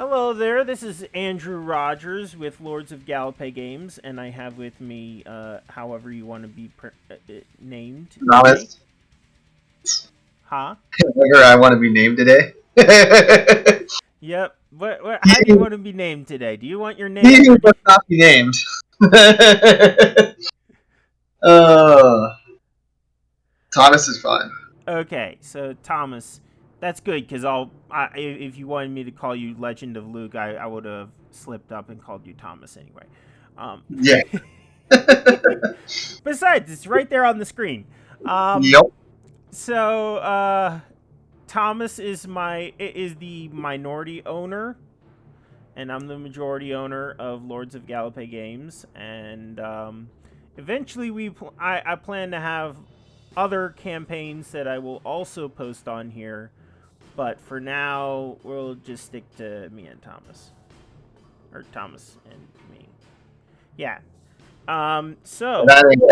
Hello there, this is Andrew Rogers with Lords of Gallopay Games, and I have with me, however you want to be named today. Honest, Huh? whatever I want to be named today. Yep. How do you want to be named today? Do you want your name, He or do must not be named. uh, Thomas is fine. Okay, so Thomas, that's good, because if you wanted me to call you Legend of Luke, I would have slipped up and called you Thomas anyway. Um, Yeah. Besides, it's right there on the screen. Um, Yep. so, Thomas is the minority owner, and I'm the majority owner of Lords of Gallopay Games. And eventually, I plan to have other campaigns that I will also post on here. But for now, we'll just stick to me and Thomas, or Thomas and me. Yeah. So, That ain't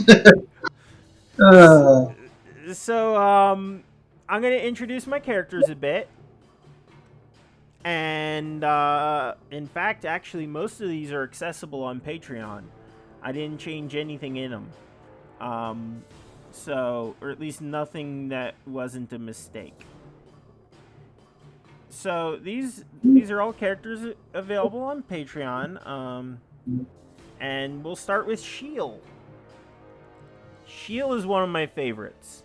it. Uh, so I'm gonna introduce my characters a bit. And in fact, actually, most of these are accessible on Patreon. I didn't change anything in them. Or at least nothing that wasn't a mistake. So these are all characters available on Patreon. And we'll start with Shield. Shield is one of my favorites.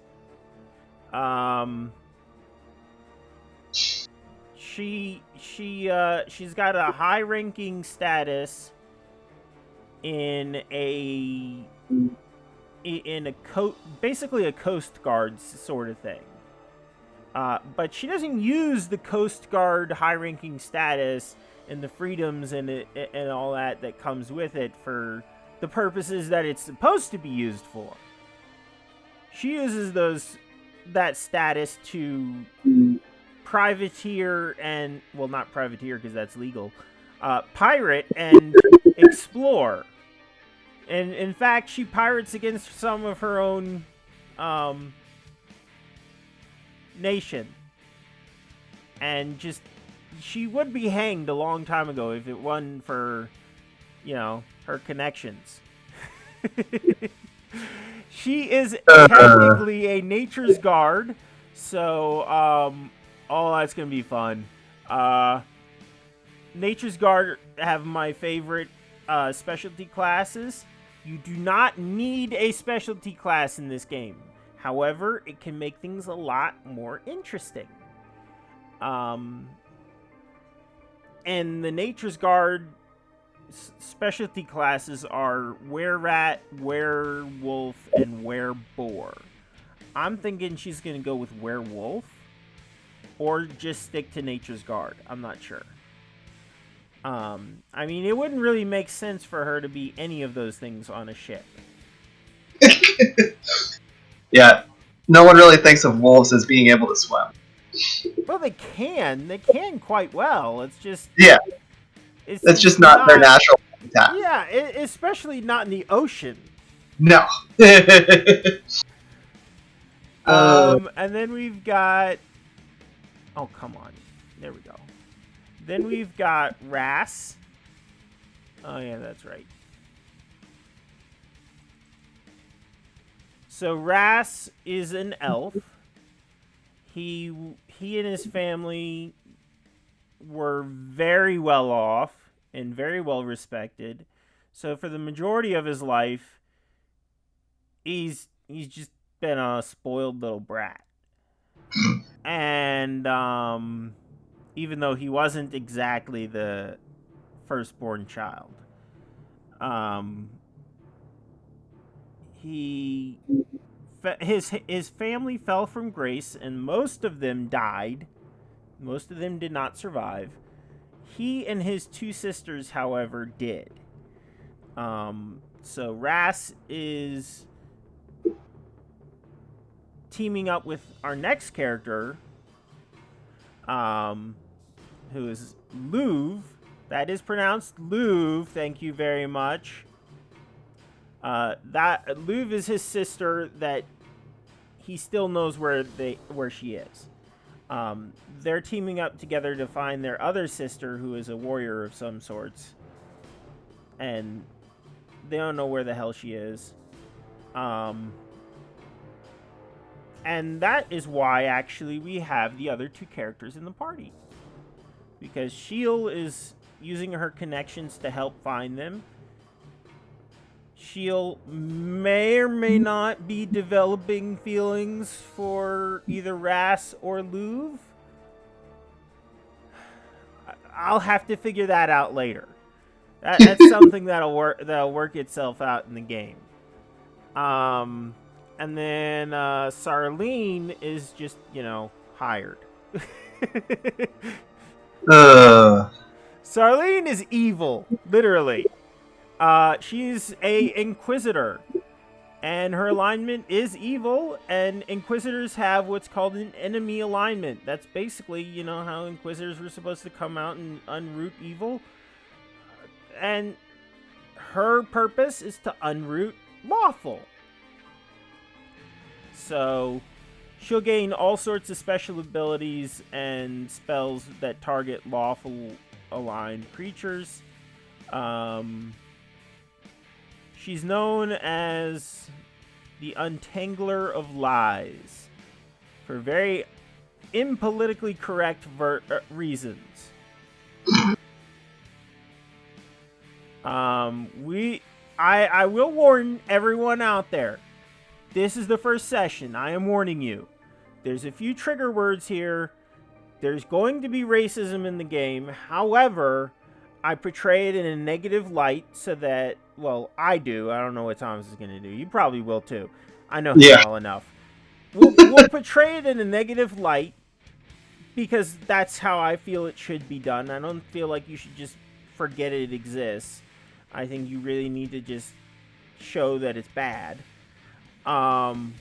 She's got a high ranking status in basically a coast guard sort of thing. But she doesn't use the coast guard high ranking status and the freedoms and all that comes with it for the purposes that it's supposed to be used for. She uses that status to privateer and, well, not privateer because that's legal, pirate and explore. And in fact, she pirates against some of her own nation. And she would be hanged a long time ago if it wasn't for, her connections. She is technically a nature's guard, so all that's gonna be fun. Nature's Guard have my favorite specialty classes. You do not need a specialty class in this game. However, it can make things a lot more interesting. And the Nature's Guard specialty classes are Were-Rat, Werewolf, and Were-Boar. I'm thinking she's gonna go with Werewolf. Or just stick to Nature's Guard. I'm not sure. I mean, it wouldn't really make sense for her to be any of those things on a ship. yeah. No one really thinks of wolves as being able to swim. Well, they can. They can quite well. It's just... Yeah. It's just not their natural habitat. Yeah, especially not in the ocean. No. And then we've got... Oh, come on. There we go. Then we've got Ras. Oh, yeah, that's right. So Ras is an elf. He and his family were very well off and very well respected. So for the majority of his life, he's just been a spoiled little brat. And even though he wasn't exactly the firstborn child, his family fell from grace, and most of them died. Most of them did not survive. He and his two sisters, however, did. So Ras is teaming up with our next character, who is Louv. That is pronounced Louv. Thank you very much. That Louv is his sister that he still knows where she is. They're teaming up together to find their other sister, who is a warrior of some sorts, and they don't know where the hell she is. And that is why, actually, we have the other two characters in the party. Because Sheil is using her connections to help find them. Sheil may or may not be developing feelings for either Ras or Louvre. I'll have to figure that out later. That's something that'll work itself out in the game. And then Sarlene is just, hired. Sarlene is evil, literally. She's a inquisitor, and her alignment is evil, and inquisitors have what's called an enemy alignment. That's basically, how inquisitors were supposed to come out and unroot evil. And her purpose is to unroot lawful. So she'll gain all sorts of special abilities and spells that target lawful aligned creatures. She's known as the Untangler of Lies for very impolitically correct reasons. I will warn everyone out there. This is the first session. I am warning you. There's a few trigger words here. There's going to be racism in the game. However, I portray it in a negative light so that, well, I do. I don't know what Thomas is going to do. You probably will too. I know him well enough. We'll portray it in a negative light because that's how I feel it should be done. I don't feel like you should just forget it exists. I think you really need to just show that it's bad. And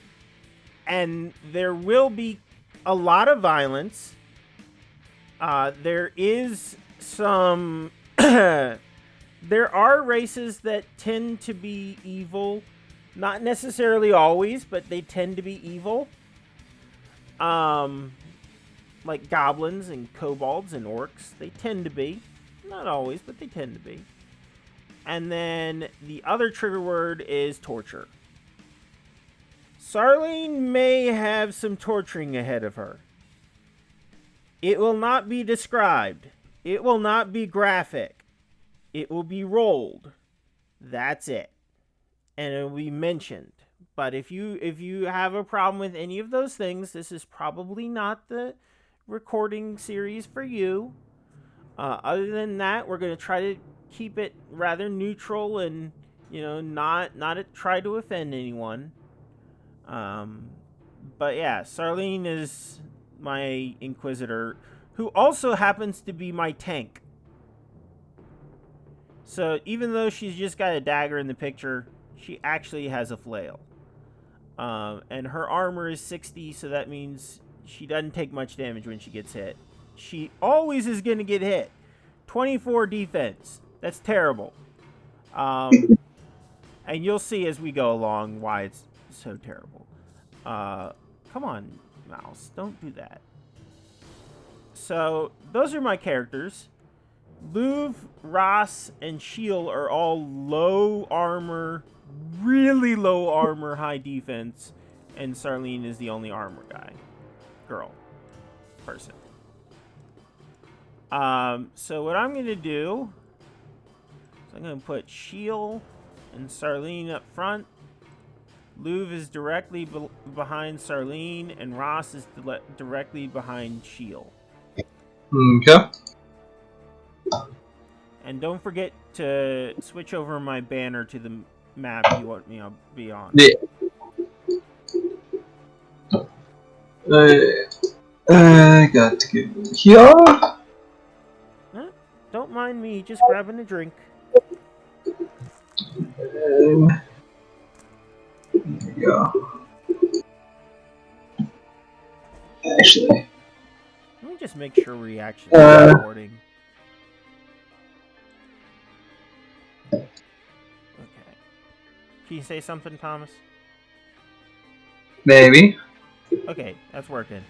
there will be a lot of violence. There is some... there are races that tend to be evil. Not necessarily always, but they tend to be evil. Like goblins and kobolds and orcs. They tend to be. Not always, but they tend to be. And then the other trigger word is torture. Sarlene may have some torturing ahead of her. It will not be described. It will not be graphic. It will be rolled. That's it. And it will be mentioned. But if you have a problem with any of those things, this is probably not the recording series for you. Other than that, we're going to try to keep it rather neutral and, not try to offend anyone. But yeah, Sarlene is my Inquisitor, who also happens to be my tank. So even though she's just got a dagger in the picture, she actually has a flail. And her armor is 60, so that means she doesn't take much damage when she gets hit. She always is going to get hit. 24 defense. That's terrible. And you'll see as we go along why it's so terrible. Come on, mouse. Don't do that. So, those are my characters. Louvre, Ras, and Sheil are all low armor, really low armor, high defense. And Sarlene is the only armor guy. Person. So what I'm going to do is I'm going to put Sheil and Sarlene up front. Louvre is directly behind Sarlene, and Ras is directly behind Sheil. Okay. And don't forget to switch over my banner to the map you want me to be on. Yeah. I got to get here. Don't mind me, just grabbing a drink. There we go. Actually. Let me just make sure we actually are recording. Okay. Can you say something, Thomas? Maybe. Okay, that's working.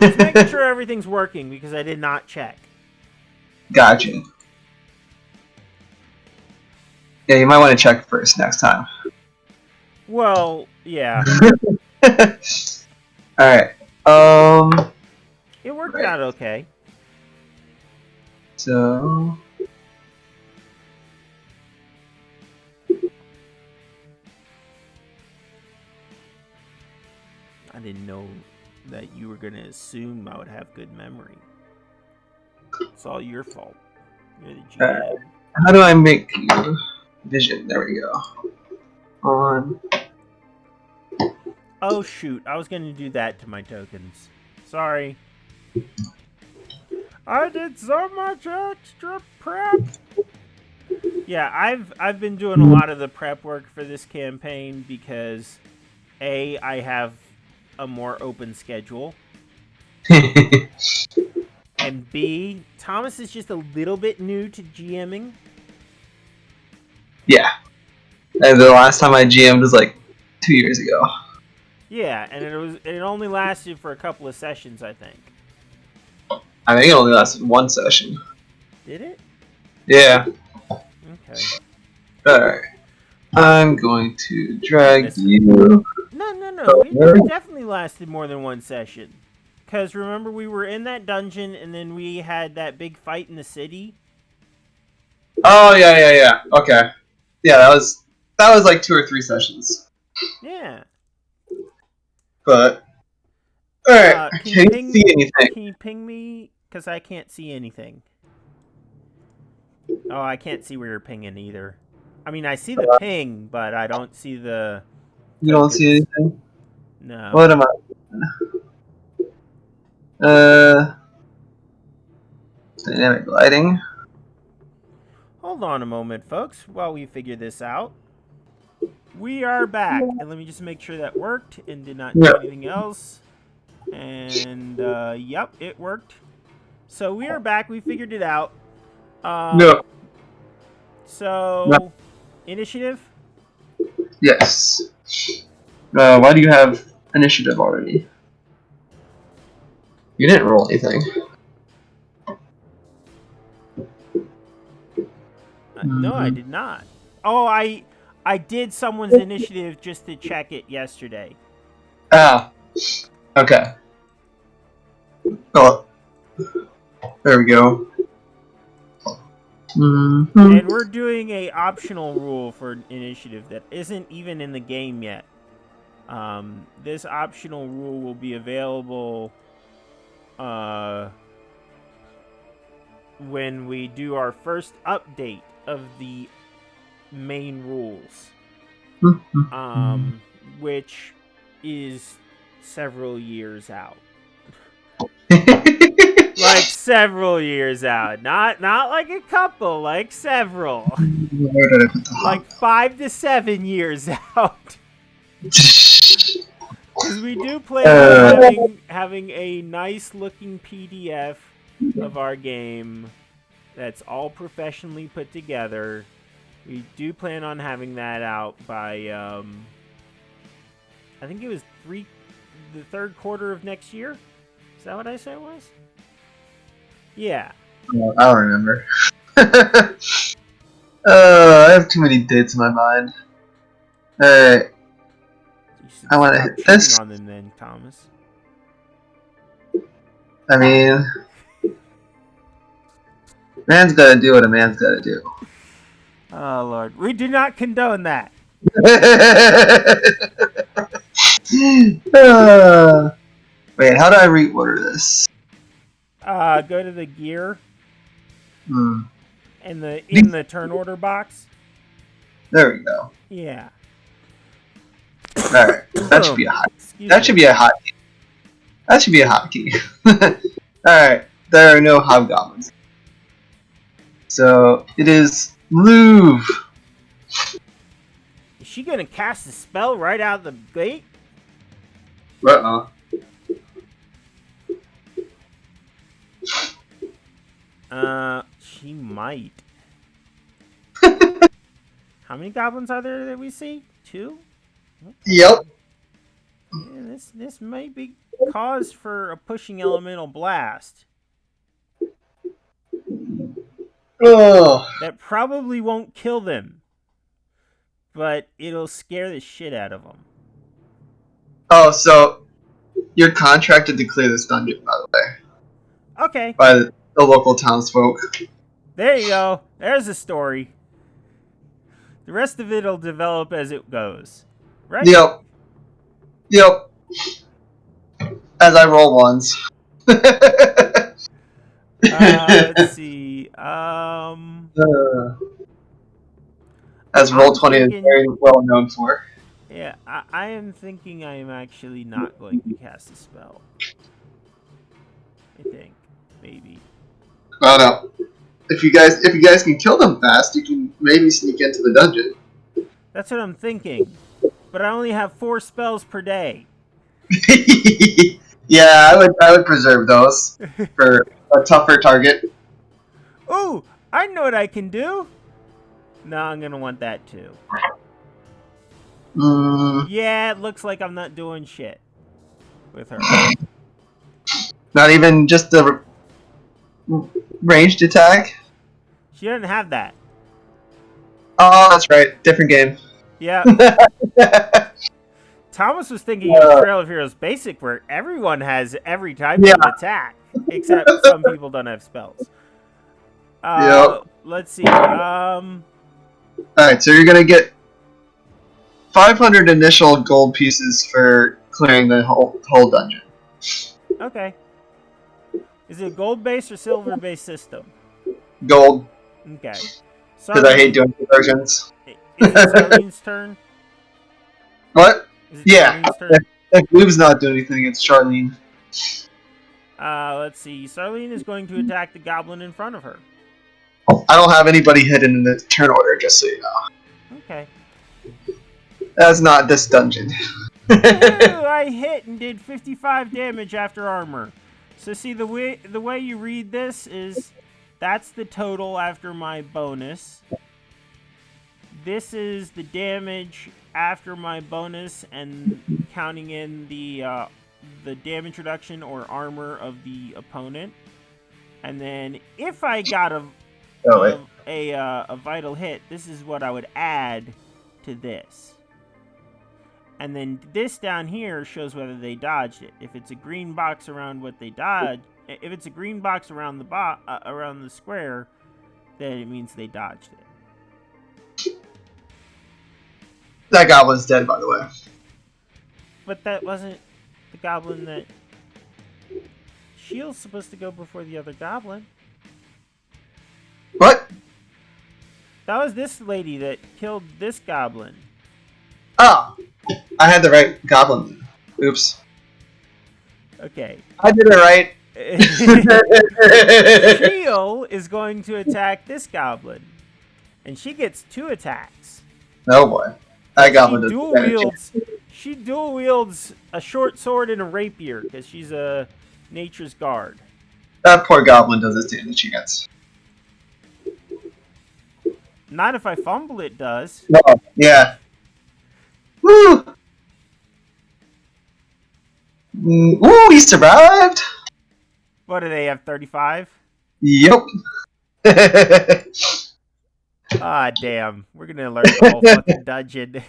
Just making sure everything's working because I did not check. Gotcha. Yeah, you might want to check first next time. Well, yeah. Alright. It worked Right. out okay. So... I didn't know that you were going to assume I would have good memory. It's all your fault. You're the GM. How do I make you vision? There we go. On. Oh, shoot. I was going to do that to my tokens. Sorry. I did so much extra prep. Yeah, I've been doing a lot of the prep work for this campaign because A, I have a more open schedule, and B, Thomas is just a little bit new to GMing. Yeah. And the last time I GM'd was like 2 years ago. Yeah, and it only lasted for a couple of sessions, I think. I think it only lasted one session. Did it? Yeah. Okay. Alright. I'm going to drag you. No. It definitely lasted more than one session. Because remember, we were in that dungeon, and then we had that big fight in the city. Oh yeah. Okay. Yeah, that was like 2 or 3 sessions. Yeah. But alright, I Can can't see anything. Can you ping me? Because I can't see anything. Oh, I can't see where you're pinging either. I mean, I see the ping, but I don't see the You don't see tokens. anything? No. What am I? Dynamic lighting. Hold on a moment, folks, while we figure this out. We are back, and let me just make sure that worked and did not do anything else. And, yep, it worked. So we are back. We figured it out. No. So, initiative? Yes. Why do you have initiative already? You didn't roll anything. No, I did not. Oh, I did someone's initiative just to check it yesterday. Ah. Okay. Oh. There we go. Mm-hmm. And we're doing a optional rule for initiative that isn't even in the game yet. This optional rule will be available when we do our first update of the main rules, which is several years out. Like several years out, not like a couple, like several. Like 5 to 7 years out. Because we do plan on having a nice looking PDF of our game that's all professionally put together. We do plan on having that out by I think it was the third quarter of next year. Is that what I said it was? Yeah. I don't remember. I have too many dates in my mind. Alright. I want to hit this. On them then, Thomas. I mean, man's gotta do what a man's gotta do. Oh, Lord. We do not condone that. Wait, how do I reorder this? Go to the gear. In the turn order box. There we go. Yeah. Alright, that should be a hot. That should be a hotkey. That should be a hotkey. Alright, there are no hobgoblins. So it is Louvre. Is she gonna cast a spell right out of the gate? She might. How many goblins are there that we see? 2? Yep. Yeah, This may be cause for a pushing elemental blast. Oh. That probably won't kill them, but it'll scare the shit out of them. Oh, so you're contracted to clear this dungeon, by the way, Okay, by the local townsfolk. there you go. There's the story. The rest of it'll develop as it goes. Right? Yep. Yep. As I roll ones. Let's see. As I'm Roll20 is thinking, very well known for. yeah, I am thinking I am actually not going to cast a spell. I think, maybe. Oh no. If you guys can kill them fast, you can maybe sneak into the dungeon. That's what I'm thinking. But I only have 4 spells per day. Yeah, I would preserve those for a tougher target. Ooh, I know what I can do. No, I'm gonna want that too. Yeah, it looks like I'm not doing shit with her. Not even just a ranged attack? She doesn't have that. Oh, that's right. Different game. Yeah. Thomas was thinking of Trail of Heroes Basic, where everyone has every type of attack, except some people don't have spells. Let's see. Alright, so you're gonna get 500 initial gold pieces for clearing the whole dungeon. Okay. Is it a gold-based or silver-based system? Gold. Okay. Because I hate doing conversions. Is it Sarlene's turn? What? Is it Yeah. Sarlene's turn? If Gloob's not doing anything, it's Charlene. Let's see. Sarlene is going to attack the goblin in front of her. I don't have anybody hidden in the turn order, just so you know. Okay. That's not this dungeon. Ooh, I hit and did 55 damage after armor. So see, the way you read this is that's the total after my bonus. This is the damage after my bonus and counting in the damage reduction or armor of the opponent. And then if I got a vital hit, this is what I would add to this. And then this down here shows whether they dodged it. If it's a green box around what they dodged, if it's a green box around the around the square, then it means they dodged it. That goblin's dead, by the way. But that wasn't the goblin that... Shield's supposed to go before the other goblin. What? That was this lady that killed this goblin. Oh, I had the right goblin. Oops. Okay. I did it right. Shield is going to attack this goblin. And she gets 2 attacks. Oh boy. That goblin She dual wields a short sword and a rapier because she's a nature's guard. That poor goblin does its damage chance. Not if I fumble, it does. No, yeah. Woo! Ooh, he survived! What do they have, 35? Yep. Ah, damn. We're gonna learn the whole fucking dungeon.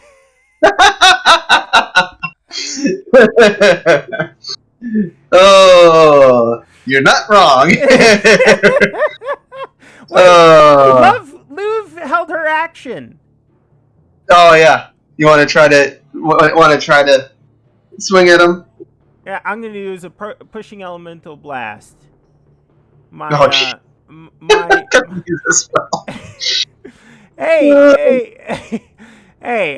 Oh, you're not wrong. Wait, Luv held her action. Oh yeah, you want to try to swing at him? Yeah, I'm gonna use a pushing elemental blast. My Use this spell. hey,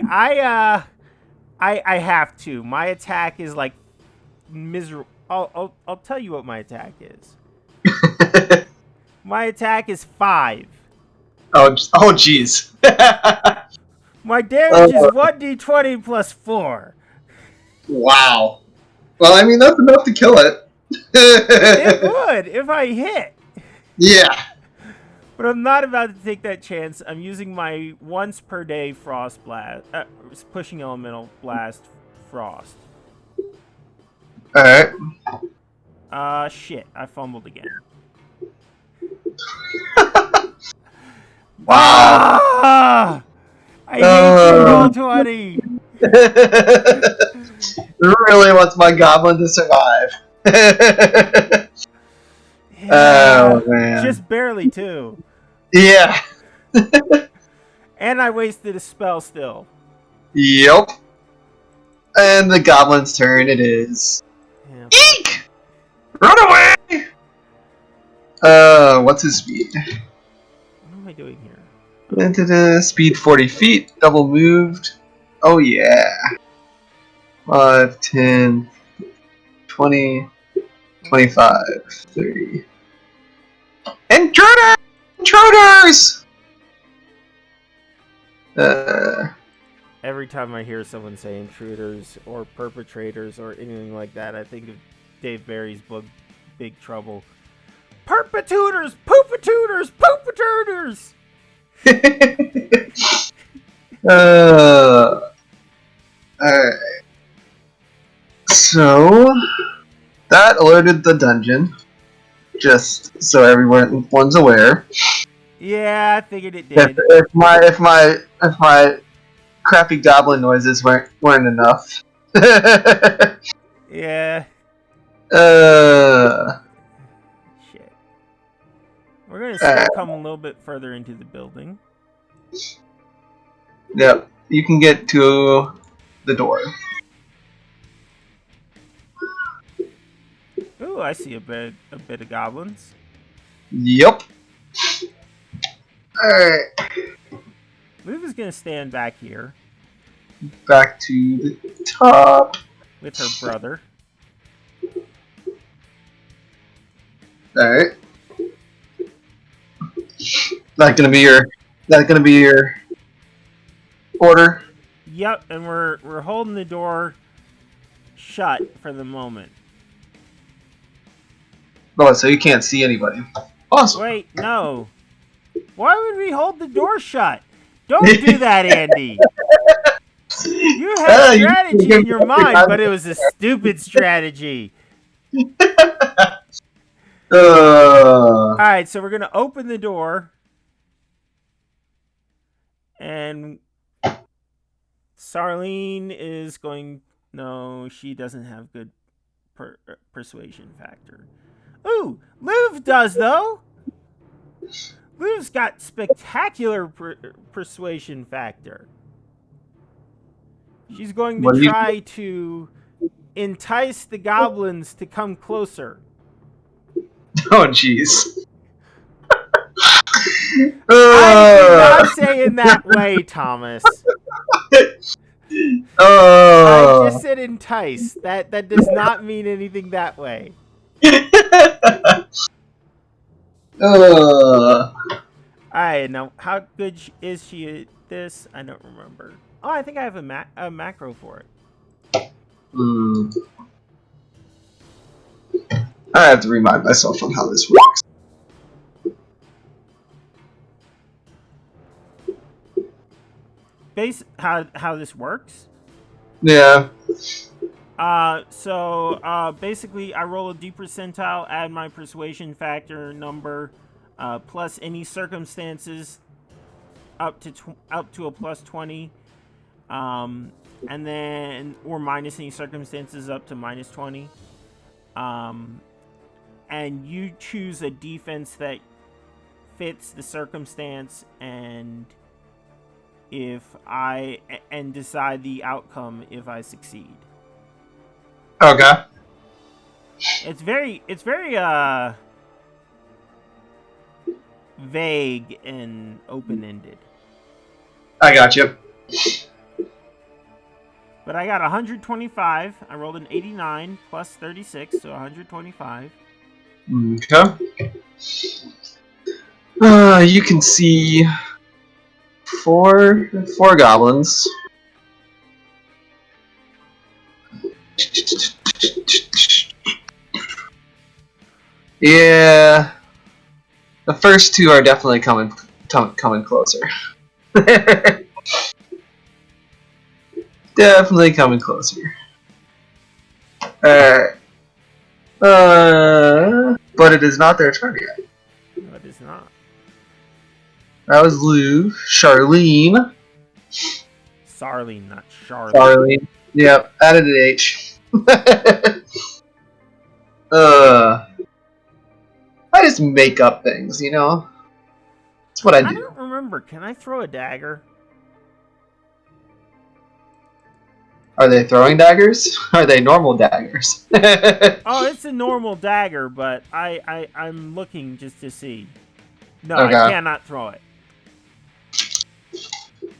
I have to. My attack is like miserable. I'll tell you what my attack is. My attack is 5. Oh jeez. My damage is 1d20 plus 4. Wow. Well, I mean that's enough to kill it. It would if I hit. Yeah. But I'm not about to take that chance. I'm using my once per day frost blast, pushing elemental blast frost. Alright. Shit. I fumbled again. Wow. Ah! I hate you, Roll20! Really wants my goblin to survive. Yeah. Oh, man. Just barely, too. Yeah. And I wasted a spell still. Yep. And the goblin's turn it is. Yeah, Eek! Run away! What's his speed? what am I doing here? Speed 40 feet, double moved. Oh yeah. 5, 10, 20, 25, 30. Intruders! Intruders! Every time I hear someone say intruders or perpetrators or anything like that, I think of Dave Barry's book, Big Trouble. Perpetrators! Poopatutors! Poopatutors! Alright. So, that alerted the dungeon. Just so everyone's aware. Yeah, I figured it did. If my crappy goblin noises weren't enough. Yeah. uh, Shit. We're gonna still come a little bit further into the building. Yep. You can get to the door. Ooh, I see a bit of goblins. Yep. Alright. Liv is gonna stand back here Back to the top. with her brother. Alright. That gonna be your order? Yep, and we're holding the door shut for the moment. Oh, so you can't see anybody. Awesome. Wait, no. Why would we hold the door shut? Don't do that, Andy. You had strategy in your mind, but it was a stupid strategy. Alright, so we're going to open the door. And Sarlene is going... No, she doesn't have good persuasion factor. Ooh, Liv does, though. Liv's got spectacular persuasion factor. She's going to try to entice the goblins to come closer. Oh, jeez. I did not say in that way, Thomas. I just said entice. That does not mean anything that way. Alright, now how good is she at this? I don't remember. Oh, I think I have a macro for it. I have to remind myself on how this works. How this works? Yeah. So basically, I roll a D percentile, add my persuasion factor number, plus any circumstances up to a plus 20, and then or minus any circumstances up to minus 20. And you choose a defense that fits the circumstance and decide the outcome if I succeed. Okay. It's very vague and open-ended. I got you. But I got 125. I rolled an 89 plus 36, so 125. Okay. You can see four goblins. Yeah, the first two are definitely coming closer. Definitely coming closer. Alright. But it is not their turn yet. No, it is not. That was Lou. Charlene. Sarlene, not Charlene. Charlene. Yep, added an H. I just make up things, you know? That's what I do. I don't remember. Can I throw a dagger? Are they throwing daggers? Are they normal daggers? Oh, it's a normal dagger, but I'm looking just to see. No, Okay. I cannot throw it.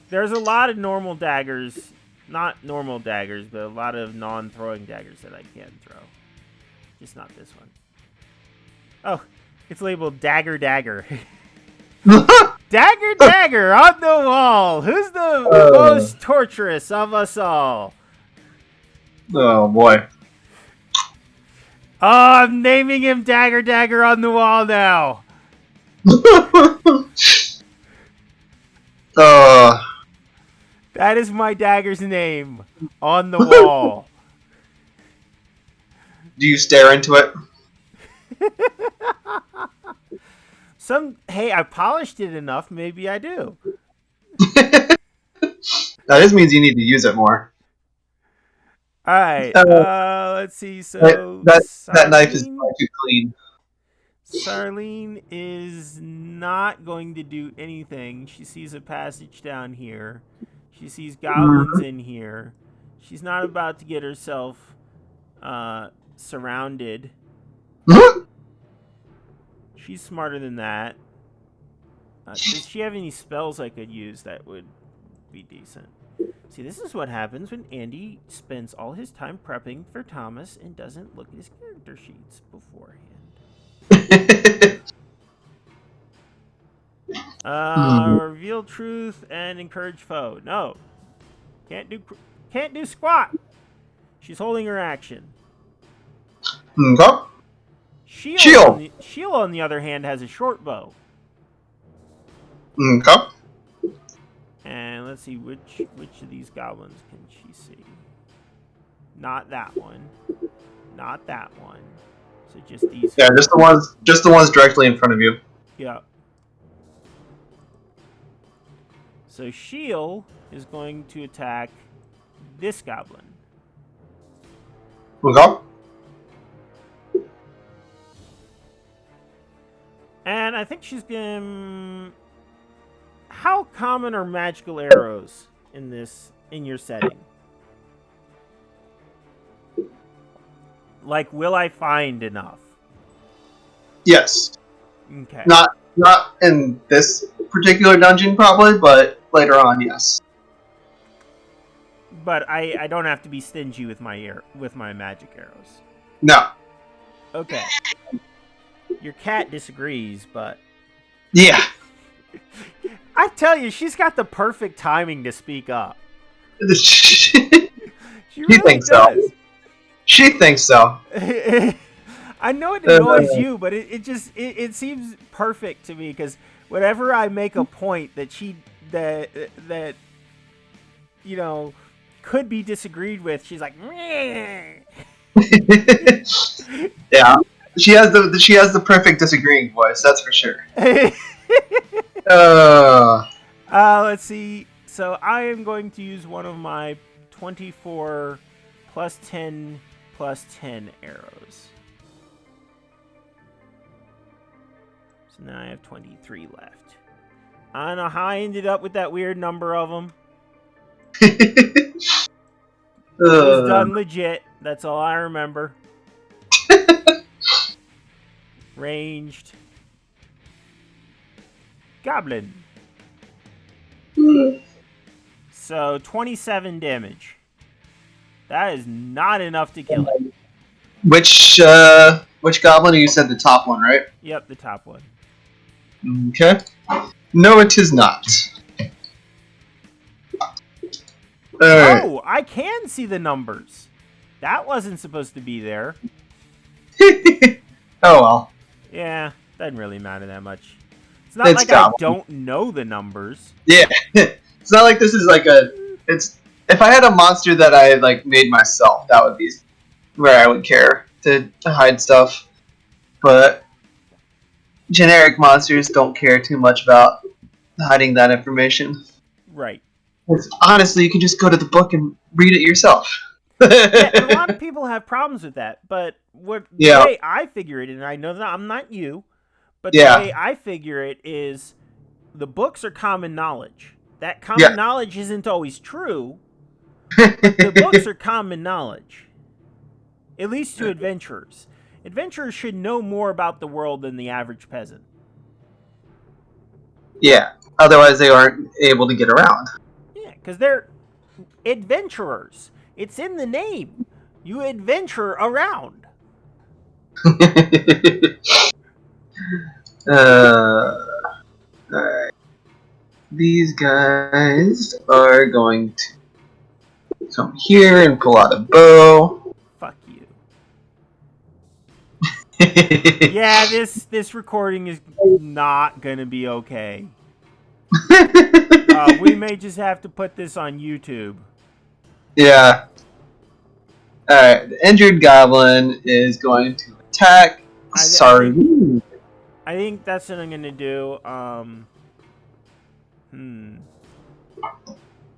There's a lot of normal daggers, not normal daggers, but a lot of non-throwing daggers that I can throw. Just not this one. Oh, it's labeled Dagger Dagger. Dagger Dagger on the wall. Who's the most torturous of us all? Oh boy. Oh, I'm naming him Dagger Dagger on the wall now. That is my dagger's name on the wall. Do you stare into it? Hey, I polished it enough. Maybe I do. That just means you need to use it more. All right. Let's see. So that knife is far too clean. Sarlene is not going to do anything. She sees a passage down here. She sees goblins in here. She's not about to get herself surrounded. She's smarter than that. Does she have any spells I could use that would be decent? See, this is what happens when Andy spends all his time prepping for Thomas and doesn't look at his character sheets beforehand. Reveal truth and encourage foe. No. Can't do squat. She's holding her action. Okay. Sheila, on the other hand, has a short bow. Okay. And let's see, which of these goblins can she see? Not that one. Not that one. So just these. Yeah, just the ones directly in front of you. Yeah. So Sheil is going to attack this goblin. Okay. And I think she's going. How common are magical arrows in your setting? Like, will I find enough? Yes. Okay. Not in this particular dungeon, probably, but later on, yes. But I don't have to be stingy with my magic arrows. No. Okay. Your cat disagrees, but yeah. I tell you, she's got the perfect timing to speak up. She really thinks does. so. She thinks so. I know it annoys you, but it seems perfect to me because whenever I make a point that that you know could be disagreed with, she's like, meh. Yeah, she has the perfect disagreeing voice. That's for sure. Let's see. So I am going to use one of my 24 plus 10 plus 10 arrows. So now I have 23 left. I don't know how I ended up with that weird number of them. It was done legit. That's all I remember. Ranged. Goblin. So 27 damage. That is not enough to kill it. Which goblin? You said the top one, right? Yep, the top one. Okay. No, it is not. Oh, I can see the numbers. That wasn't supposed to be there. Oh well. Yeah, doesn't really matter that much. It's not like I don't know the numbers. Yeah. It's not like this is like it's if I had a monster that I like made myself, that would be where I would care. to hide stuff, but generic monsters don't care too much about hiding that information. Right. Honestly, you can just go to the book and read it yourself. Yeah, and a lot of people have problems with that. But the Yeah, way I figure it, and I know that I'm not you, but the yeah, way I figure it is the books are common knowledge. That common yeah. knowledge isn't always true, but the books are common knowledge. At least to adventurers. Adventurers should know more about the world than the average peasant. Yeah, otherwise they aren't able to get around. Yeah, because they're adventurers. It's in the name. You adventure around. Alright. These guys are going to come here and pull out a bow. Fuck you. Yeah, this recording is not gonna be okay. We may just have to put this on YouTube. Yeah. Alright, the injured goblin is going to attack Sarlene. I think that's what I'm gonna do.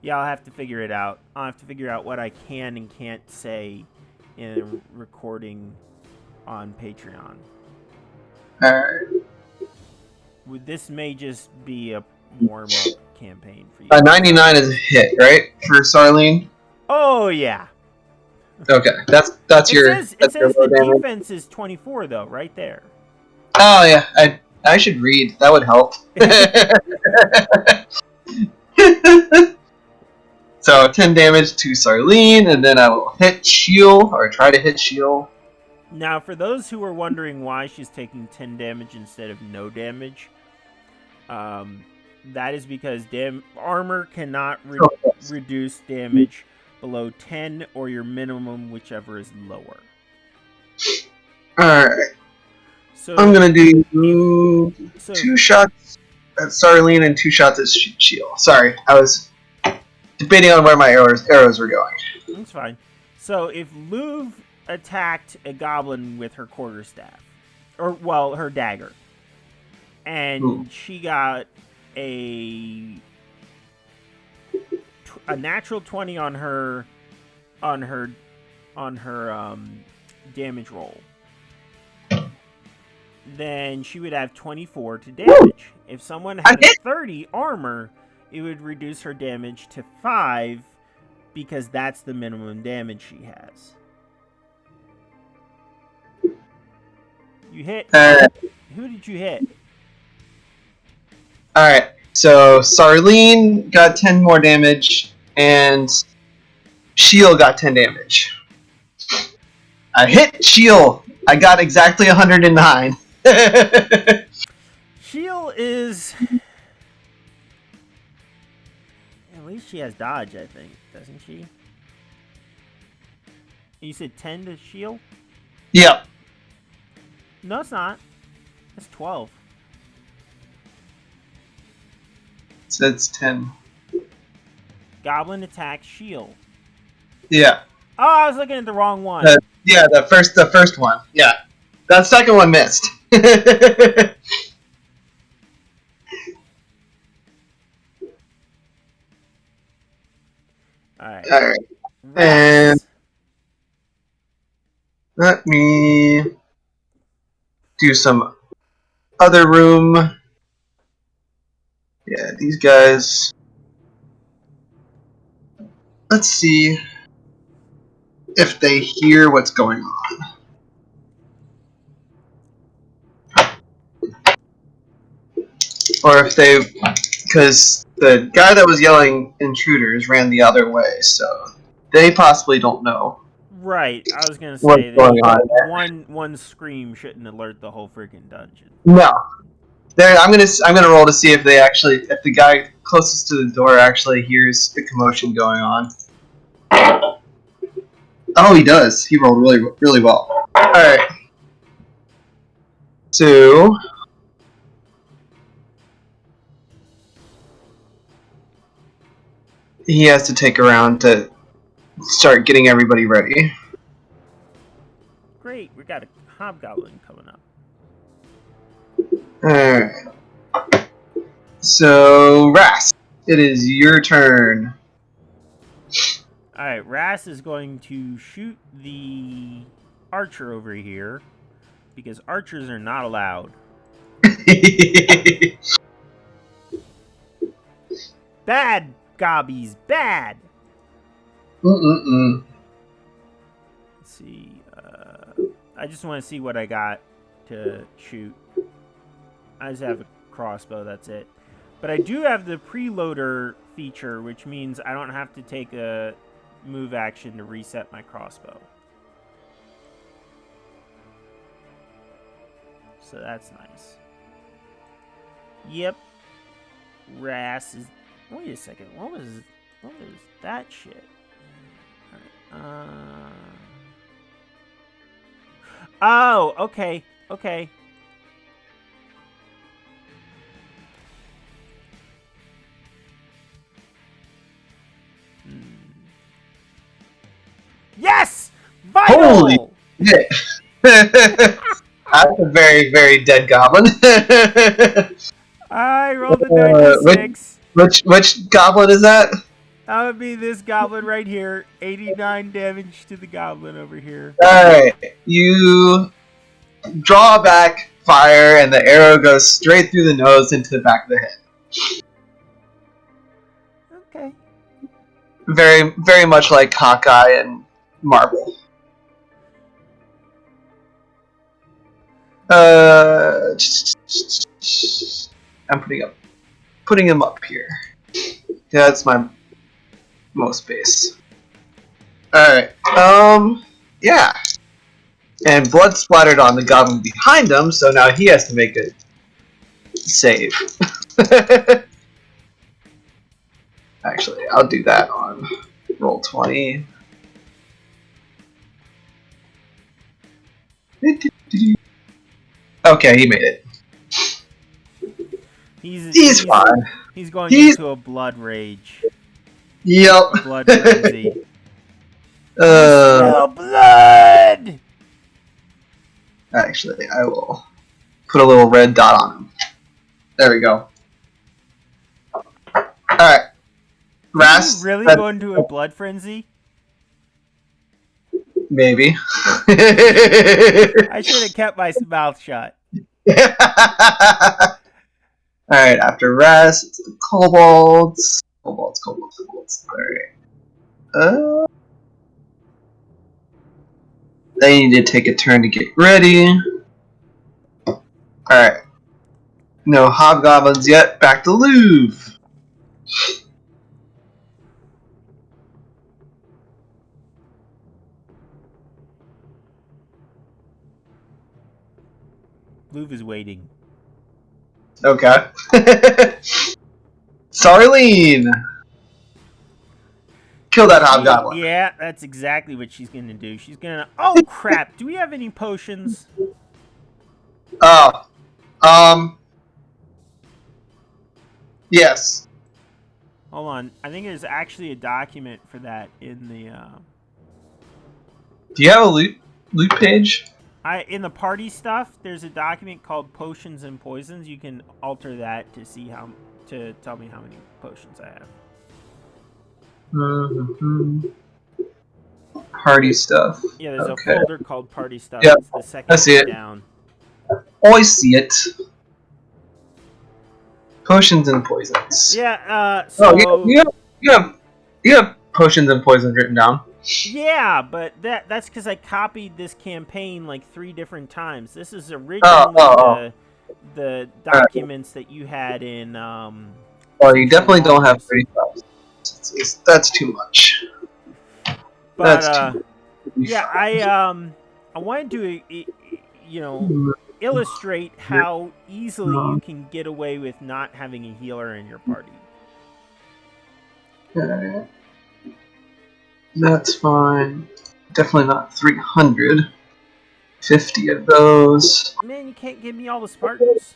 Yeah, I'll have to figure it out. I'll have to figure out what I can and can't say in a recording on Patreon. Alright. This may just be a warm-up campaign for you. 99 is a hit, right? For Sarlene? Oh, yeah. Okay, that's your It says low the damage. defense is 24, though, right there. Oh, yeah. I should read. That would help. So 10 damage to Sarlene, and then I will hit Shield, or try to hit Shield. Now, for those who are wondering why she's taking 10 damage instead of no damage, that is because armor cannot reduce damage below 10 or your minimum, whichever is lower. Alright. So I'm going to do 2 shots at Sarlene and 2 shots at Shield. Sorry, I was debating on where my arrows were going. That's fine. So if Louv attacked a goblin with her quarterstaff, her dagger, and she got a natural 20 on her damage roll, then she would have 24 to damage. If someone had a 30 armor, it would reduce her damage to 5 because that's the minimum damage she has. You hit. Who did you hit? Alright, so Sarlene got 10 more damage, and Shield got 10 damage. I hit Shield. I got exactly 109. Shield is... At least she has dodge, I think. Doesn't she? You said 10 to shield? Yep. No, it's not. It's 12. So it's 10. Goblin attack shield. Yeah. Oh, I was looking at the wrong one. Yeah, the first one. Yeah. That second one missed. Alright. Alright. And let me do some other room. Yeah, these guys. Let's see if they hear what's going on. Or if they... Because the guy that was yelling intruders ran the other way, so they possibly don't know. Right, I was gonna say that one scream shouldn't alert the whole freaking dungeon. No, I'm gonna roll to see if if the guy closest to the door actually hears the commotion going on. Oh, he does. He rolled really well. All right, so he has to take a round to start getting everybody ready. Great, we got a hobgoblin coming up. Alright. So, Ras, it is your turn. Alright, Ras is going to shoot the archer over here because archers are not allowed. Bad, gobbies, bad! Mm-mm-mm. Let's see. I just want to see what I got to shoot. I just have a crossbow, that's it. But I do have the preloader feature, which means I don't have to take a move action to reset my crossbow. So that's nice. Yep. Ras is... Wait a second. What was that shit? Oh, okay. Okay. Yes! Vital! Holy shit. That's a very, very dead goblin. I rolled a 96. Which goblin is that? That would be this goblin right here. 89 damage to the goblin over here. Alright. You draw back fire, and the arrow goes straight through the nose into the back of the head. Okay. Very, very much like Hawkeye and Marvel. I'm putting him up here. Yeah, that's my most base. Alright, yeah. And blood splattered on the goblin behind him, so now he has to make a save. Actually, I'll do that on roll 20. Okay, he made it. He's fine. He's going into a blood rage. Yep. A blood frenzy. Smell blood! Actually, I will put a little red dot on him. There we go. Alright. Ras. Did you really go into a blood frenzy? Maybe. I should have kept my mouth shut. Alright, after Ras, it's the kobolds. Kobolds. Alright. They need to take a turn to get ready. Alright. No hobgoblins yet. Back to Louvre. Louvre is waiting. Okay. Sarlene! Kill that hobgoblin. Yeah, that's exactly what she's gonna do. She's gonna... Oh, crap! Do we have any potions? Oh. Yes. Hold on. I think there's actually a document for that in the... Do you have a loot page? In the party stuff, there's a document called Potions and Poisons. You can alter that to see to tell me how many potions I have. Mm-hmm. Party stuff. Yeah, there's a folder called Party Stuff. Yep. It's the second I see it. down. Oh, I see it. Potions and poisons. Yeah. So you have potions and poisons written down. yeah, but that's because I copied this campaign like 3 different times. This is originally the documents that you had in. Well, you definitely don't have 35. That's too much. But yeah, I wanted to illustrate how easily you can get away with not having a healer in your party. Okay. That's fine. Definitely not 300. 50 of those. Man, you can't give me all the Spartans.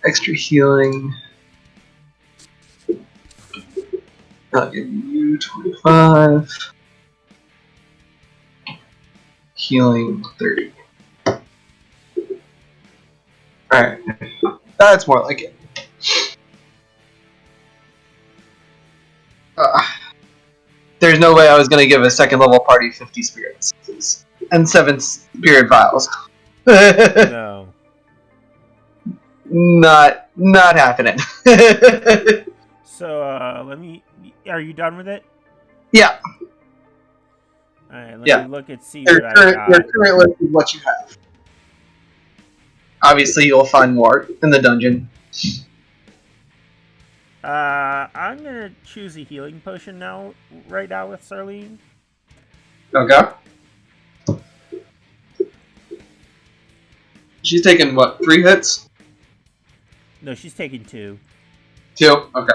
Extra healing. I'll give you 25. Healing 30. Alright. That's more like it. There's no way I was going to give a second level party 50 spirits. And 7 spirit vials. No. Not happening. So, are you done with it? Yeah. Alright, let me look and see what I Your got. current list is what you have. Obviously, you'll find more in the dungeon. I'm gonna choose a healing potion right now with Sarlene. Okay. She's taking what, 3 hits? No, she's taking 2. 2? Okay.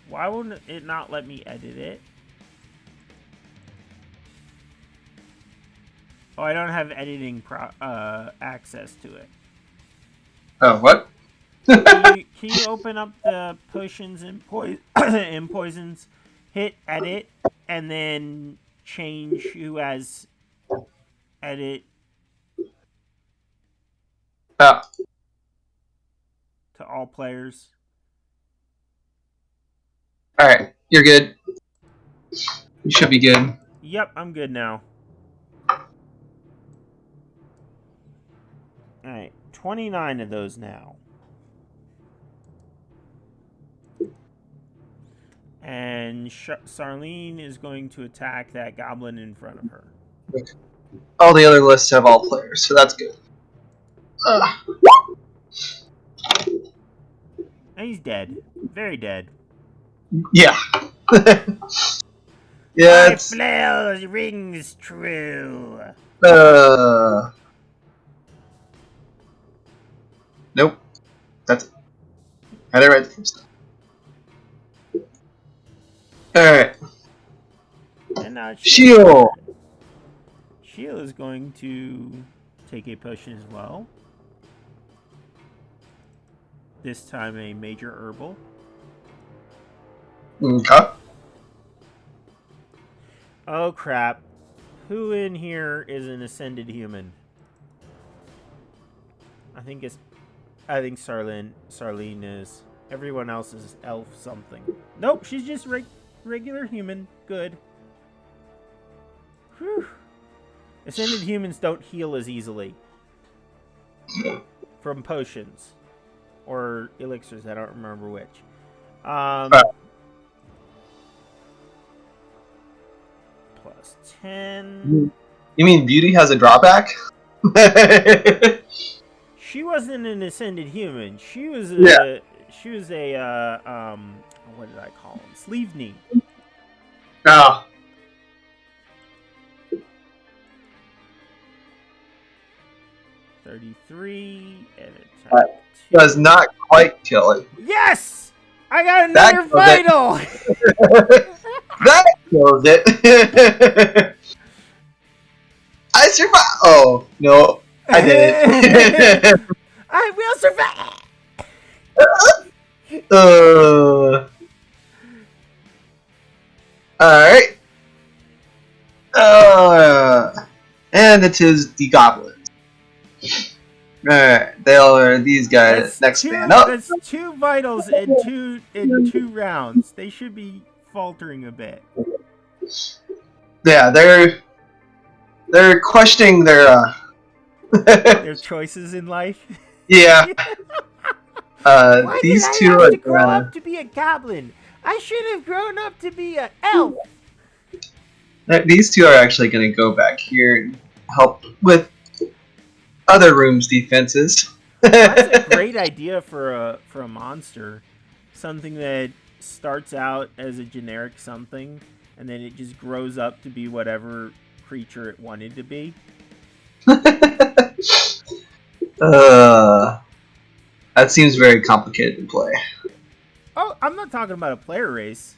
Why wouldn't it not let me edit it? Oh, I don't have editing access to it. Oh, what? Can you open up the potions and and poisons, hit edit, and then change who has edit Oh. to all players? Alright, you're good. You should be good. Yep, I'm good now. Alright, 29 of those now. And Sarlene is going to attack that goblin in front of her. All the other lists have all players, so that's good. And he's dead. Very dead. Yeah. Yeah, My flail rings true. Nope. That's it. Had it right the first time. Alright. And now Shield! Shield is going to take a potion as well. This time a major herbal. Okay. Oh crap. Who in here is an ascended human? I think Sarlene is. Everyone else is elf something. Nope, she's just regular human. Good. Whew. Ascended humans don't heal as easily from potions or elixirs. I don't remember which. Plus 10. You mean Beauty has a drawback? She wasn't an ascended human. She was a. Yeah. She was a. What did I call him? Sleeve knee. Oh. 33 and That does not quite kill it. Yes! I got another vital! That kills it. I survived. Oh, no. I did it. I will survive! Alright. And it is the goblins. Alright, they all are these guys. Next man up. That's 2 vitals in two rounds. They should be faltering a bit. Yeah, they're questioning their their choices in life. Yeah. Why these did I two have to grow up to be a goblin? I should have grown up to be an elf. These two are actually going to go back here and help with other rooms' defenses. That's a great idea for a monster. Something that starts out as a generic something, and then it just grows up to be whatever creature it wanted to be. That seems very complicated to play. Oh, I'm not talking about a player race.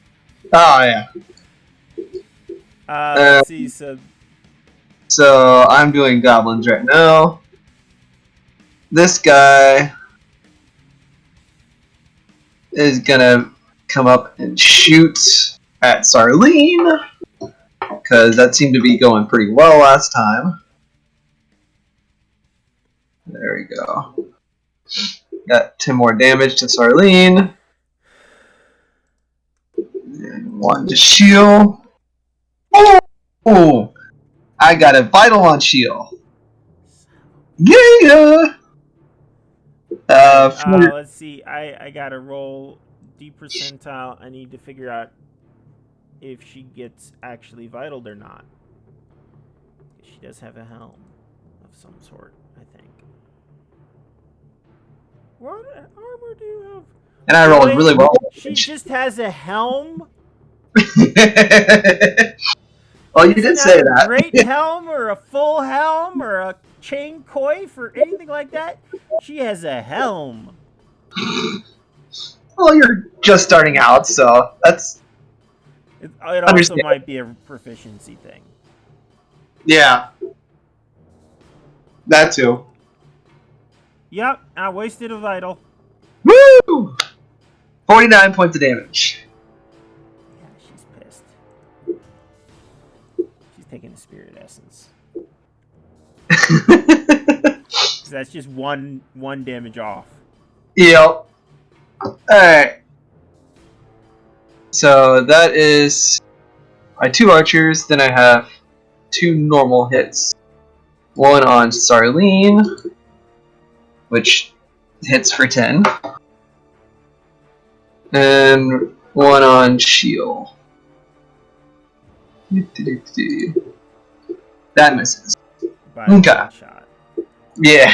Oh, yeah. Let's see, so So I'm doing goblins right now. This guy is gonna come up and shoot at Sarlene, because that seemed to be going pretty well last time. There we go. Got 10 more damage to Sarlene. And 1 to shield. Oh! I got a vital on shield. Yeah! Let's see. I gotta roll D percentile. I need to figure out if she gets actually vitaled or not. She does have a helm of some sort, I think. What armor do you have? And I rolled really well. She just has a helm? Well, you did say that. A great helm or a full helm or a chain coif or anything like that. She has a helm. Well, you're just starting out, so that's. It also might be a proficiency thing. Yeah. That too. Yep, I wasted a vital. Woo! 49 points of damage. Yeah, she's pissed. She's taking a spirit essence. So that's just one damage off. Yep. Alright. So that is my 2 archers. Then I have 2 normal hits. 1 on Sarlene, which hits for 10. And 1 on Shield. That misses. By a Okay. shot. Yeah.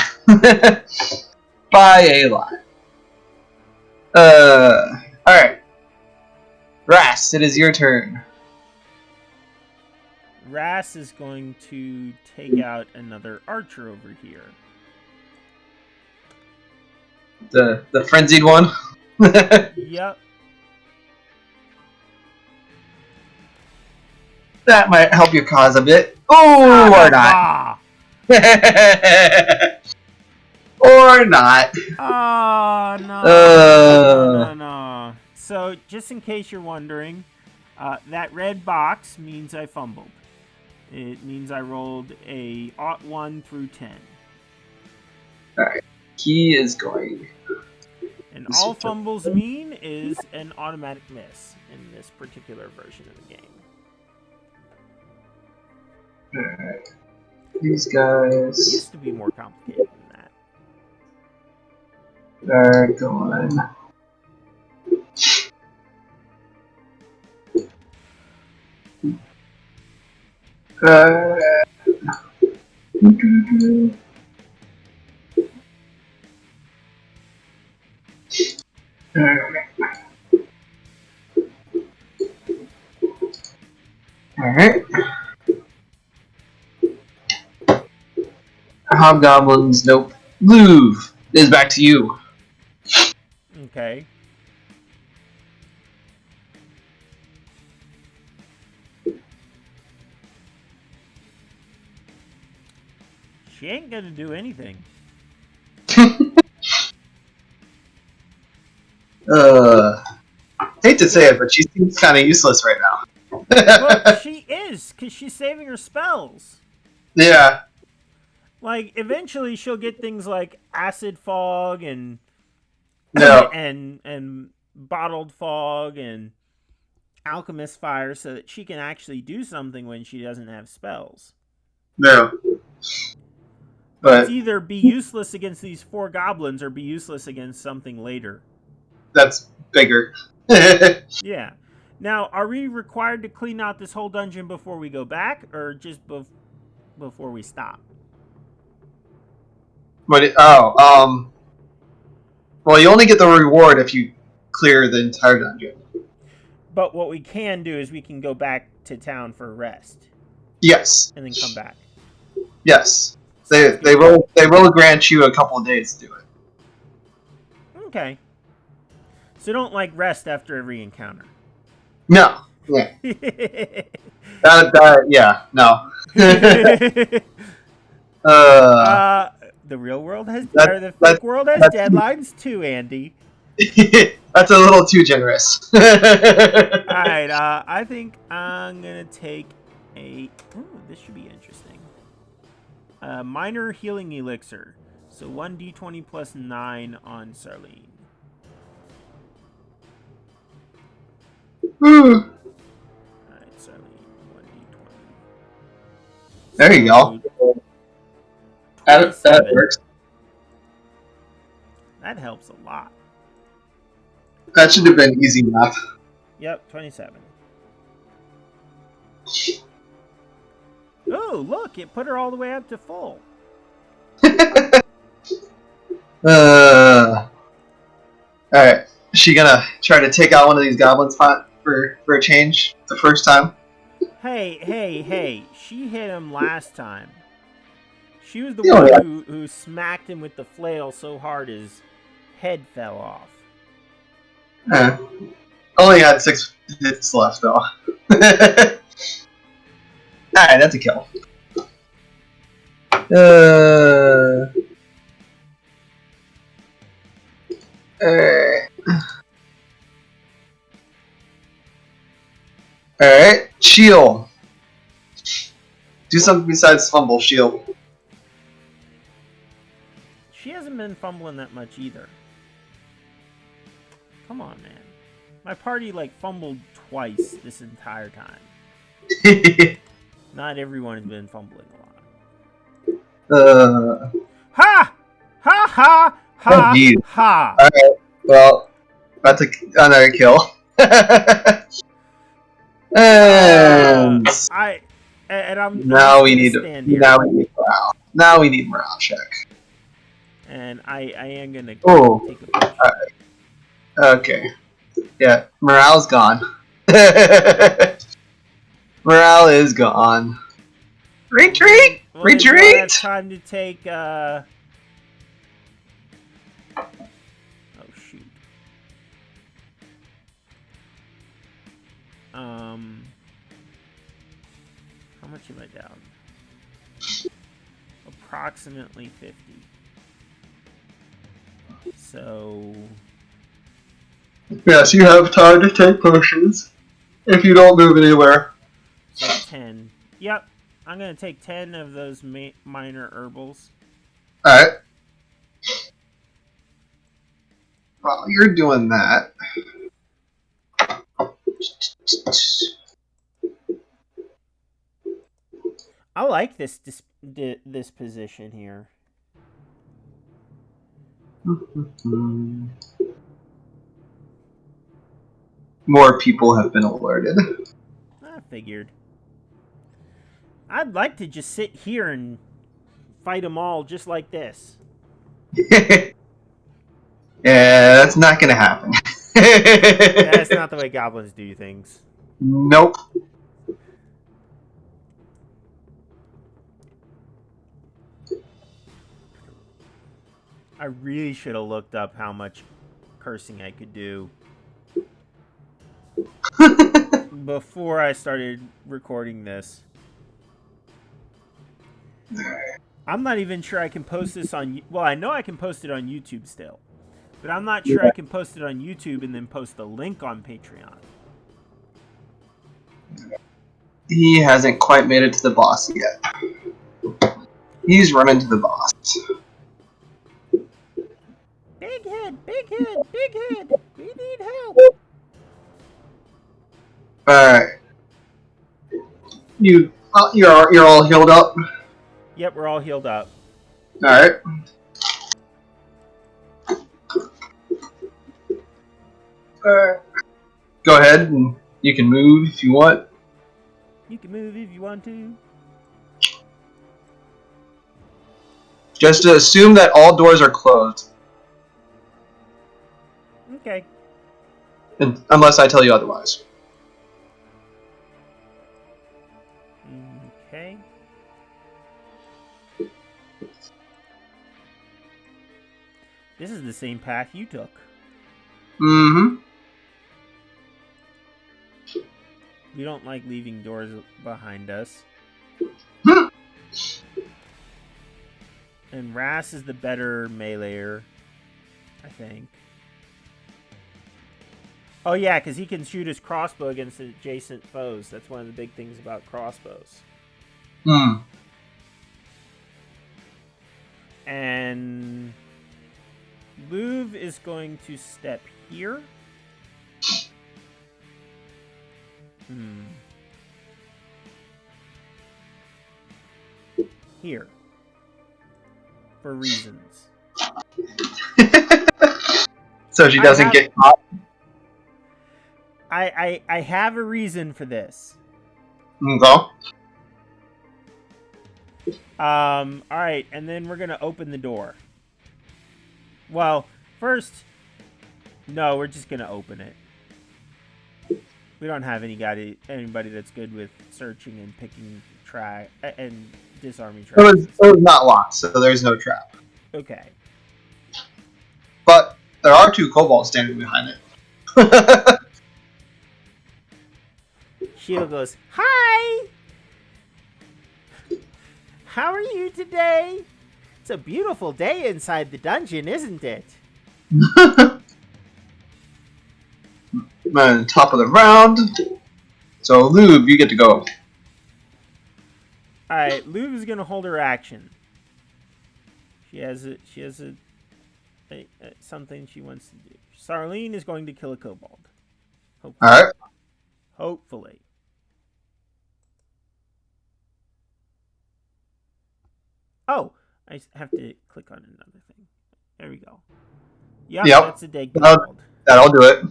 By a lot. Alright. Rast, it is your turn. Ras is going to take out another archer over here. The frenzied one? Yep. That might help your cause a bit. Oh, or not. Or not. Oh, no. No. So, just in case you're wondering, that red box means I fumbled. It means I rolled a 1 through 10. Alright. He is going. And all fumbles mean is an automatic miss in this particular version of the game. Alright. These guys It used to be more complicated than that. are going. Alright. Hobgoblins, nope. Louvre is back to you. Okay. She ain't gonna do anything. Hate to say it, but she seems kind of useless right now. Well, she is, because she's saving her spells. Yeah. Like, eventually she'll get things like acid fog and No. and bottled fog and alchemist fire so that she can actually do something when she doesn't have spells. No. But it's either be useless against these 4 goblins or be useless against something later. That's bigger. Yeah. Now, are we required to clean out this whole dungeon before we go back, or just before we stop? But well, you only get the reward if you clear the entire dungeon. But what we can do is we can go back to town for a rest. Yes. And then come back. Yes. They will grant you a couple of days to do it. Okay. So don't rest after every encounter. No. Yeah. Yeah, no. uh, The real world has, or that the that fake world has that's deadlines too, Andy. that's a little too generous. All right, I think I'm gonna take a. Ooh, this should be interesting. Minor healing elixir. So 1d20 plus 9 on Sarlene. Alright, Sarlene, 1d20. There you go. So That 27. works. That helps a lot. That should have been easy enough. Yep, 27. Oh, look, it put her all the way up to full. Alright. Is she gonna try to take out one of these goblins for a change the first time? Hey. She hit him last time. She was the Oh, one yeah. who smacked him with the flail so hard his head fell off. Only had 6 hits left, though. Alright, that's a kill. Alright. Alright, shield. Do something besides fumble, shield. She hasn't been fumbling that much either. Come on, man. My party, fumbled twice this entire time. Not everyone has been fumbling a lot. Ha! Ha ha! Oh, Ha! geez. Ha! Alright, well, that's another kill. And I'm now just we gonna need stand here. morale. Now we need morale check. And I am gonna Oh, take a push. okay. Yeah, morale's gone. Morale is gone. Retreat! Well, Retreat! do I have time to take oh shoot. How much am I down? Approximately 50. So Yes, you have time to take potions if you don't move anywhere. so 10. Yep, I'm gonna take 10 of those minor herbals. Alright. While you're doing that. I like this position here. More people have been alerted. I figured. I'd like to just sit here and fight them all just like this. Yeah, that's not gonna happen. That's not the way goblins do things. Nope. I really should have looked up how much cursing I could do before I started recording this. I'm not even sure I can post this on. Well, I know I can post it on YouTube still, but I'm not sure I can post it on YouTube and then post the link on Patreon. He hasn't quite made it to the boss yet. He's running to the boss. Big head, big head, big head. We need help. Alright. You're all healed up? Yep, we're all healed up. Alright. Go ahead and you can move if you want. You can move if you want to. Just to assume that all doors are closed. Okay. Unless I tell you otherwise. Okay. This is the same path you took. Mm-hmm. We don't like leaving doors behind us. And Ras is the better meleeer, I think. Oh yeah, because he can shoot his crossbow against adjacent foes. That's one of the big things about crossbows. Hmm. And Luv is going to step here. Here. For reasons. So she doesn't get caught? I have a reason for this. Okay. Alright, and then we're gonna open the door. Well, first, no, we're just gonna open it. We don't have anybody that's good with searching and picking track and disarming traps. It was not locked, so there's no trap. Okay. But there are 2 kobolds standing behind it. Sheila goes, "Hi! How are you today? It's a beautiful day inside the dungeon, isn't it?" And top of the round. So Lube, you get to go. Alright, Luv is gonna hold her action. She has something she wants to do. Sarlene is going to kill a kobold. Hopefully. Alright. Hopefully. Oh, I have to click on another thing. There we go. Yep. That's a dead kobold. That'll do it.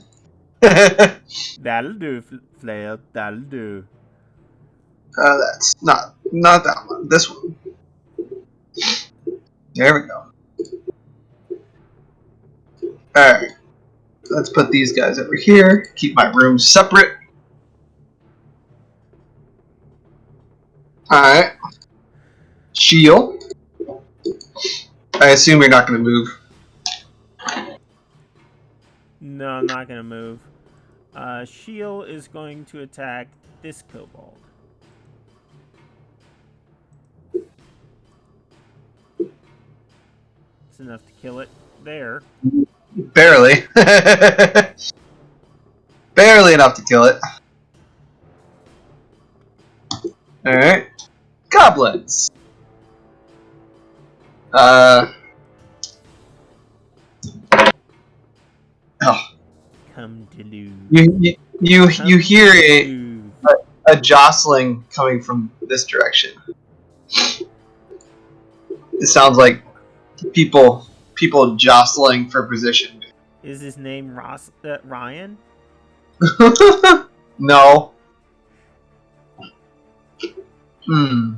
That'll do, Flail. That'll do. That's not that one. This one. There we go. Alright. Let's put these guys over here. Keep my rooms separate. Alright. Shield. I assume you're not going to move. No, I'm not going to move. Shield is going to attack this kobold. It's enough to kill it there. Barely. Barely enough to kill it. Alright. Goblins. Oh. Come to lose. You hear a jostling coming from this direction. It sounds like people jostling for position. Is his name Ryan? No. Hmm.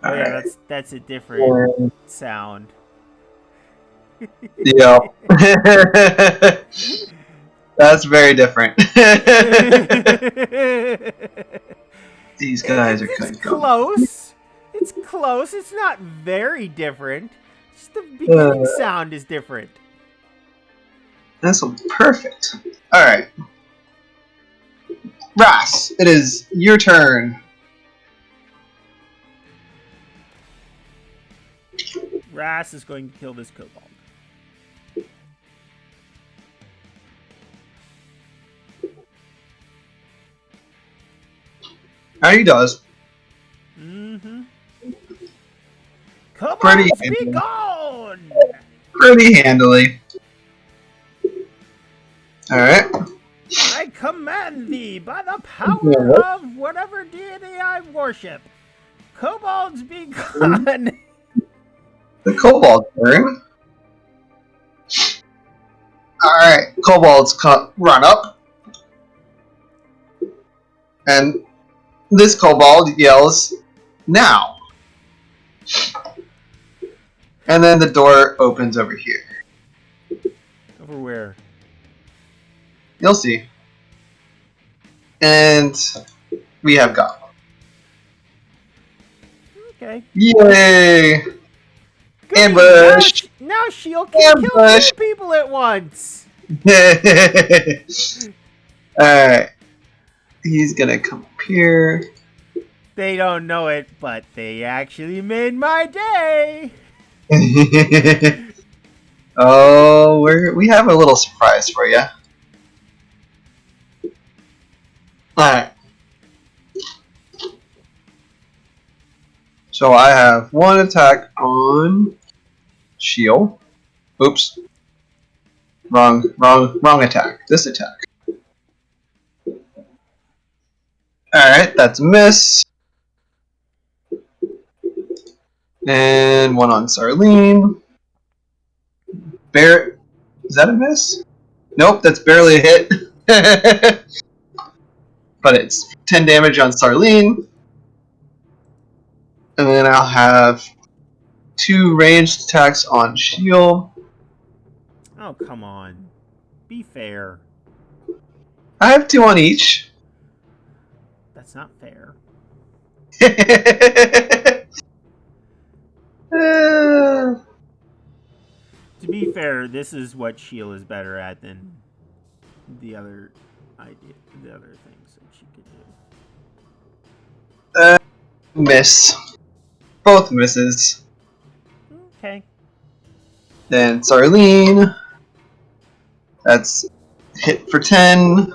Oh yeah, that's a different sound. Yeah. That's very different. These guys are kind of close. It's close. It's not very different. Just the beginning sound is different. That's perfect. All right, Ras, it is your turn. Ras is going to kill this kobold. He does. Mm-hmm. Kobolds, Pretty be gone! Pretty handily. Alright. I command thee by the power of whatever deity I worship. Kobolds, be gone! The kobold turn. Alright, kobolds run up. And this kobold yells, "Now!" And then the door opens over here. Over where? You'll see. And we have goblins. Okay. Yay! Good. Ambush! Now Shield can kill 2 people at once! Alright. He's gonna come up here. They don't know it, but they actually made my day. Oh, we have a little surprise for you. Alright. So I have one attack on shield. Oops. Wrong attack. This attack. Alright, that's a miss. And one on Sarlene. Barrett. Is that a miss? Nope, that's barely a hit. But it's 10 damage on Sarlene. And then I'll have 2 ranged attacks on shield. Oh, come on. Be fair. I have 2 on each. That's not fair. To be fair, this is what Sheila is better at than the other the other things that she could do. Miss. Both misses. Okay. Then Sarlene. That's hit for 10.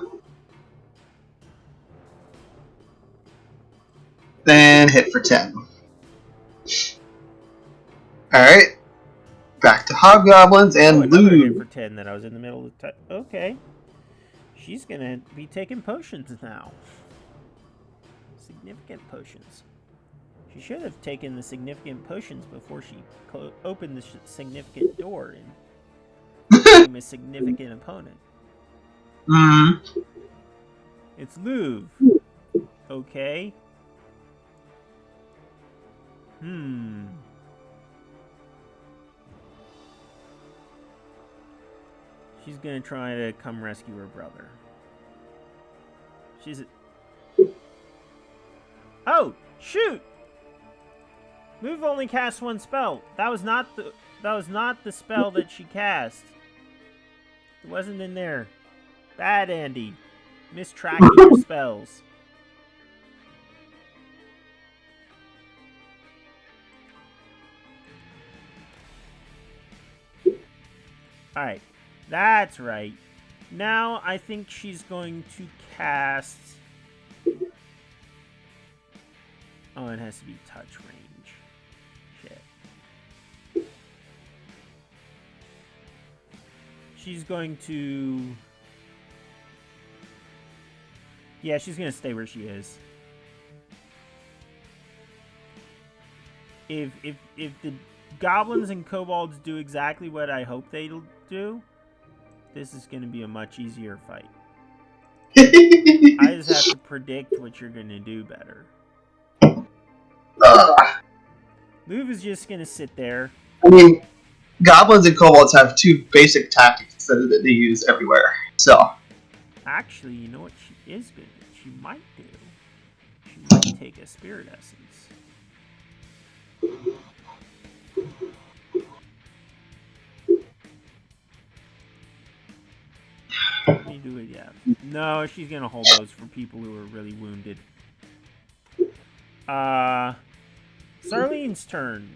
Then hit for 10. Alright. Back to hobgoblins and another hit Lou. for 10 that I was in the middle of okay. She's gonna be taking potions now. Significant potions. She should have taken the significant potions before she opened the significant door and became a significant opponent. It's Louvre. Okay. She's gonna try to come rescue her brother. Oh, shoot! Move only cast one spell. That was not the spell that she cast. It wasn't in there. Bad Andy. Mistracking your spells. Alright. That's right. Now I think she's going to cast... Oh, it has to be touch range. Shit. She's going to... Yeah, she's going to stay where she is. If the goblins and kobolds do exactly what I hope they'll do, this is going to be a much easier fight. I just have to predict what you're going to do better. Move is just going to sit there. I mean, goblins and kobolds have 2 basic tactics that they use everywhere. So. Actually, you know what she is good at? She might do. She might take a spirit essence. Let me do it, yeah. No, she's gonna hold those for people who are really wounded. Sarlene's turn.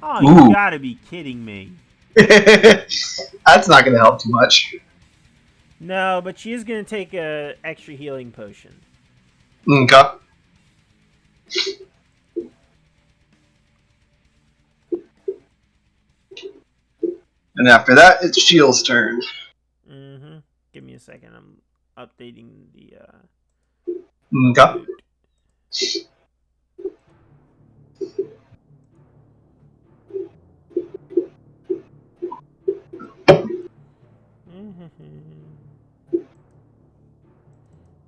Oh, you gotta be kidding me. That's not gonna help too much. No, but she is gonna take a extra healing potion. Okay. And after that, it's Shield's turn. Mm-hmm. Give me a second. I'm updating the, Okay.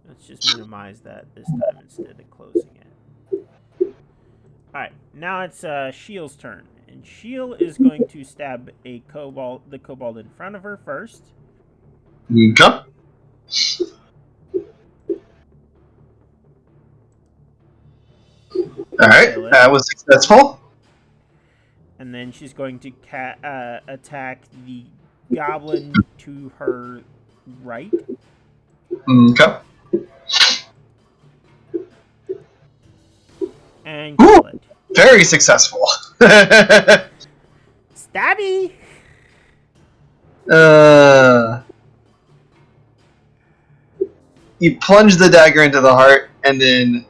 Let's just minimize that this time instead of closing it. Alright, now it's Shield's turn. And Shield is going to stab the kobold in front of her first. Okay. Alright, that was successful. and she's going to attack the goblin to her right. Okay. And Ooh, kill it. very successful. Stabby! You plunge the dagger into the heart, and then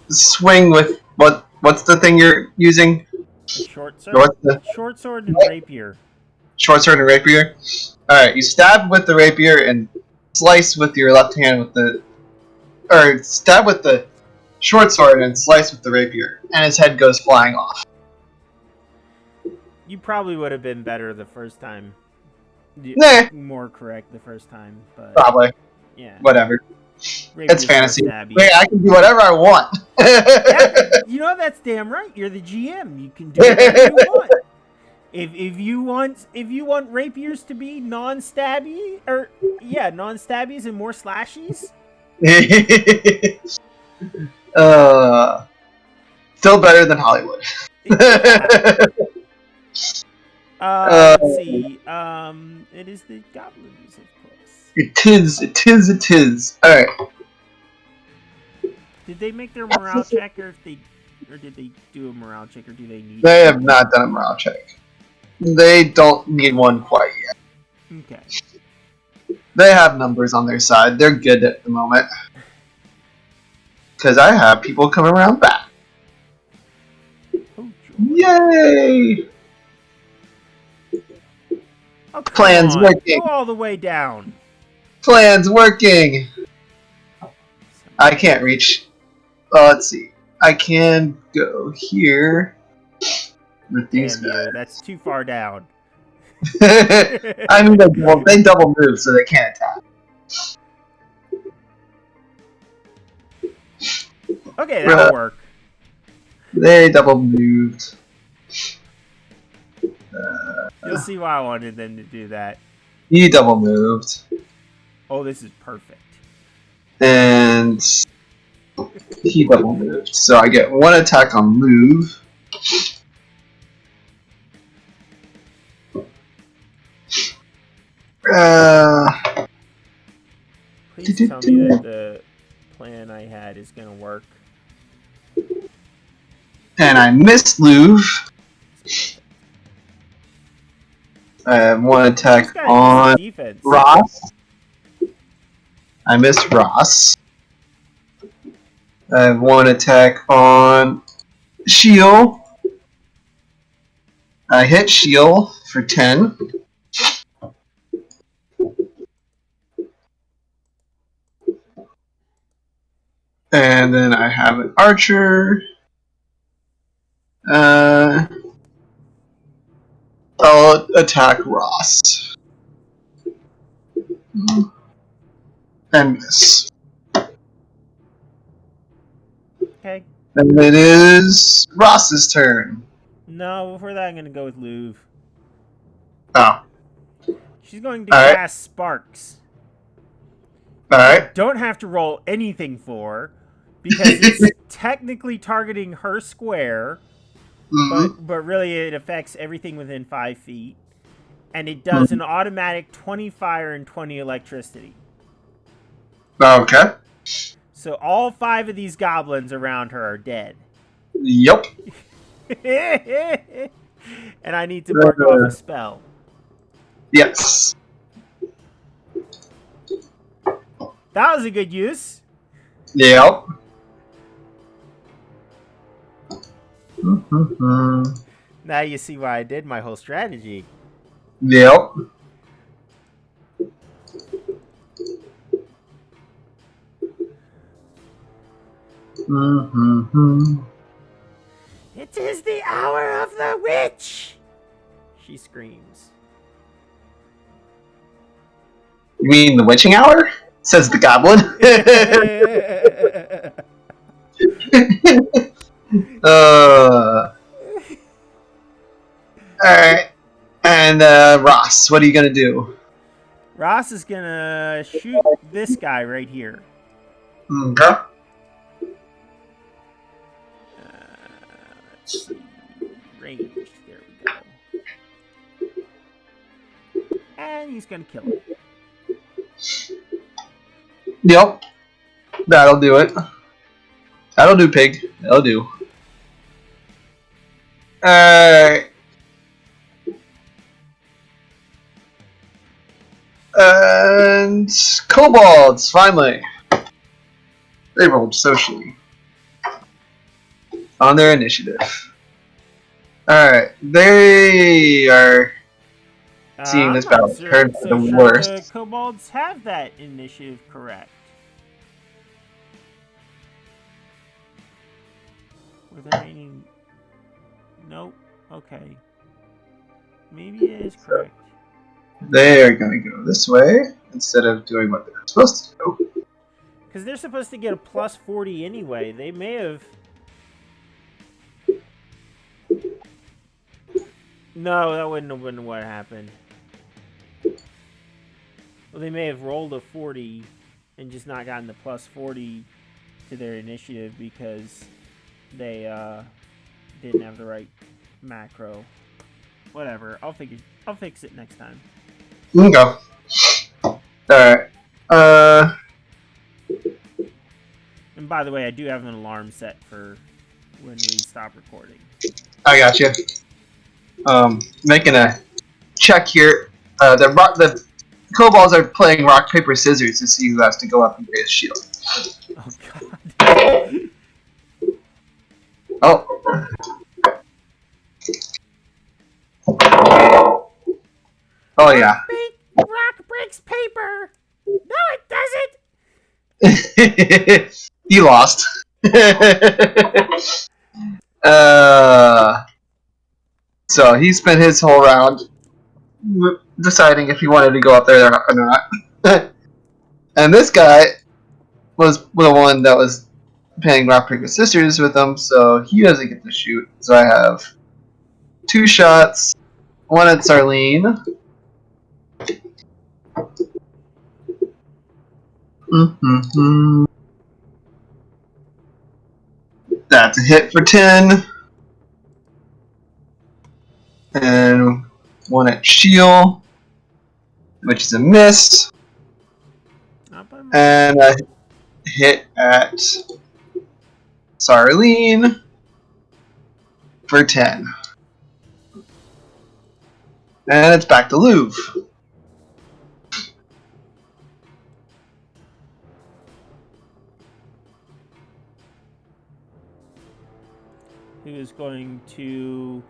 swing with what's the thing you're using? A short sword? What's the Short sword and rapier. short sword and rapier? Alright, you stab with the rapier and slice with your left hand with the... Or stab with the short sword and slice with the rapier, and his head goes flying off. You probably would have been better the first time. Nah, More correct the first time, but probably. yeah. Whatever. Rapier's It's fantasy. more stabby. Wait, I can do whatever I want. Yeah, you know that's damn right. You're the GM. You can do whatever you want. If you want rapiers to be non-stabby non-stabbies and more slashies. Still better than Hollywood. Yeah. Let's see. It is the goblins, of course. It is. Alright. Did they make their morale check, or did they do a morale check, or do they need? They have not done a morale check. They don't need one quite yet. Okay. They have numbers on their side. They're good at the moment. Because I have people coming around back. Oh, yay! Oh, Plan's working. Go all the way down. Plan's working. I can't reach. Let's see. I can go here with these guys. That's too far down. I mean, they double move, so they can't attack. Okay, that'll work. They double moved. You'll see why I wanted them to do that. He double moved. Oh, this is perfect. And he double moved. So I get one attack on move. Please tell me that the plan I had is going to work. And I missed Louvre. I have one attack on Ross. I missed Ross. I have one attack on Shield. I hit Shield for 10. And then I have an archer. I'll attack Ross. And miss. Okay. And it is Ross's turn. No, before that I'm going to go with Louvre. Oh. She's going to cast Sparks. Alright. Don't have to roll anything for, because it's technically targeting her square, but really it affects everything within 5 feet. And it does an automatic 20 fire and 20 electricity. Okay. So all 5 of these goblins around her are dead. Yep. And I need to mark off a spell. Yes. That was a good use. Yep. Now you see why I did my whole strategy. Yep. It is the hour of the witch! She screams. You mean the witching hour? Says the goblin. Alright. And Ross, what are you gonna do? Ross is gonna shoot this guy right here. Okay. Let's see. Range. There he's gonna kill him. Yep. That'll do it. That'll do, pig. That'll do. Alright. And kobolds, finally. They rolled socially on their initiative. Alright, they are seeing this battle turn for the worst. The kobolds have that initiative correct. Were there any? Nope. Okay. Maybe it is correct. They are going to go this way instead of doing what they're supposed to do. Because they're supposed to get a plus 40 anyway. They may have... No, that wouldn't have been what happened. Well, they may have rolled a 40 and just not gotten the plus 40 to their initiative because they didn't have the right macro. Whatever. I'll fix it next time. You can go. Alright. And by the way, I do have an alarm set for when we stop recording. I got you. Making a check here. The kobolds are playing rock, paper, scissors to see who has to go up and raise shield. Oh, God. Oh. Oh, yeah. Rock breaks paper. No, it doesn't. You lost. So he spent his whole round deciding if he wanted to go up there or not. And this guy was the one that was playing rock, paper, scissors with him, so he doesn't get to shoot. So I have 2 shots, one at Sarlene. That's a hit for 10. And one at Shield, which is a miss. And a hit at Sarlene for 10. And it's back to Louvre. Who is going to...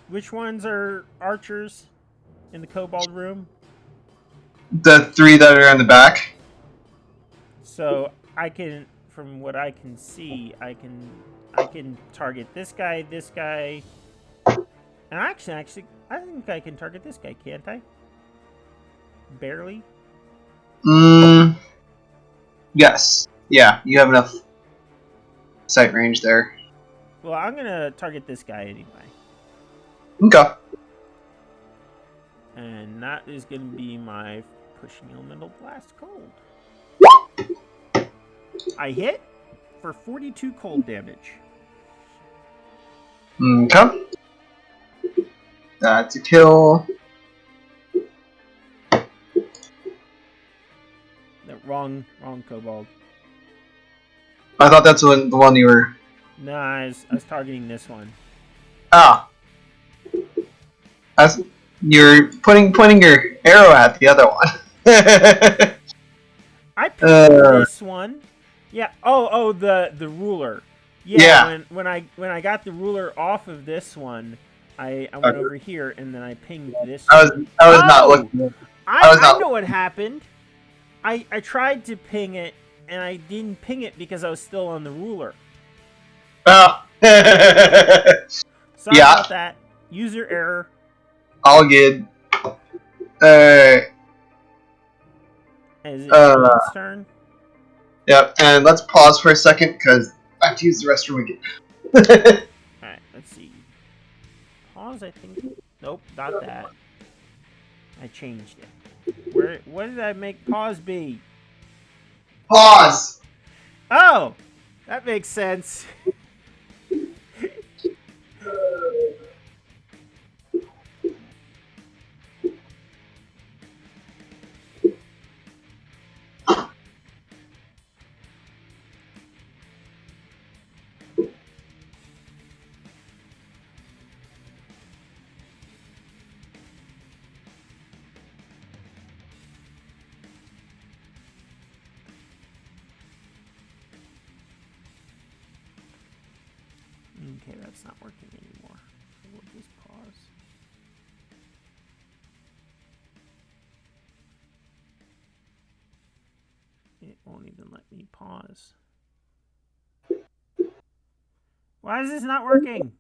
Which ones are archers in the kobold room? The 3 that are in the back. So I can, from what I can see, I can target this guy, and actually, I think I can target this guy, can't I? Barely. Yes. Yeah, you have enough sight range there. Well, I'm gonna target this guy anyway. Okay. And that is gonna be my pushing elemental blast cold. I hit for 42 cold damage. Okay. That's a kill. No, wrong kobold. I thought that's the one you were... No, I was targeting this one. Ah. You're pointing your arrow at the other one. I picked this one. Yeah. Oh, the ruler. Yeah. When I got the ruler off of this one, I went over here and then I pinged this. I was not looking. I know what happened. I tried to ping it and I didn't ping it because I was still on the ruler. Oh. Sorry about that. User error. All good. Is it its turn? Yep, and let's pause for a second because I have to use the restroom again. Alright, let's see. Pause, I think. Nope, not that. I changed it. What did I make pause be? Pause! Oh! That makes sense. Okay, that's not working anymore. We'll just pause. It won't even let me pause. Why is this not working?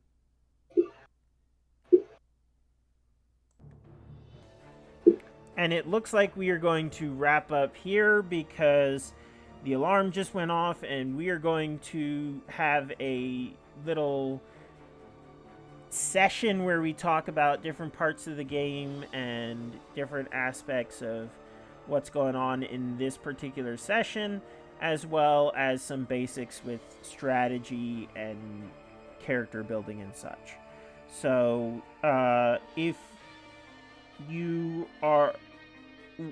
And it looks like we are going to wrap up here because the alarm just went off, and we are going to have a little session where we talk about different parts of the game and different aspects of what's going on in this particular session, as well as some basics with strategy and character building and such. So if you are,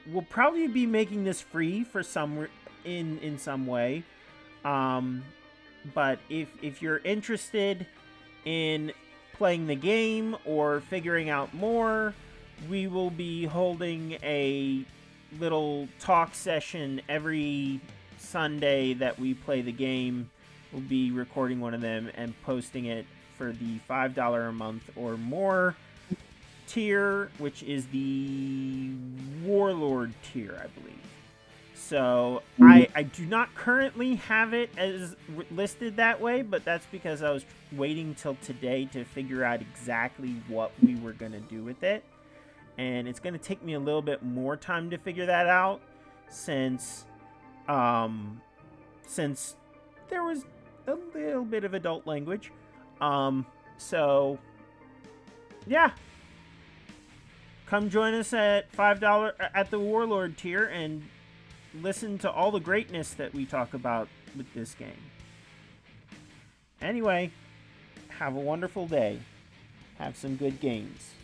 we'll probably be making this free for some in some way, but if you're interested in playing the game or figuring out more, we will be holding a little talk session every Sunday that we play the game. We'll be recording one of them and posting it for the $5 a month or more tier, which is the Warlord tier, I believe. So I do not currently have it as listed that way, but that's because I was waiting till today to figure out exactly what we were going to do with it. And it's going to take me a little bit more time to figure that out since there was a little bit of adult language. So yeah. Come join us at $5 at the Warlord tier and listen to all the greatness that we talk about with this game. Anyway, have a wonderful day. Have some good games.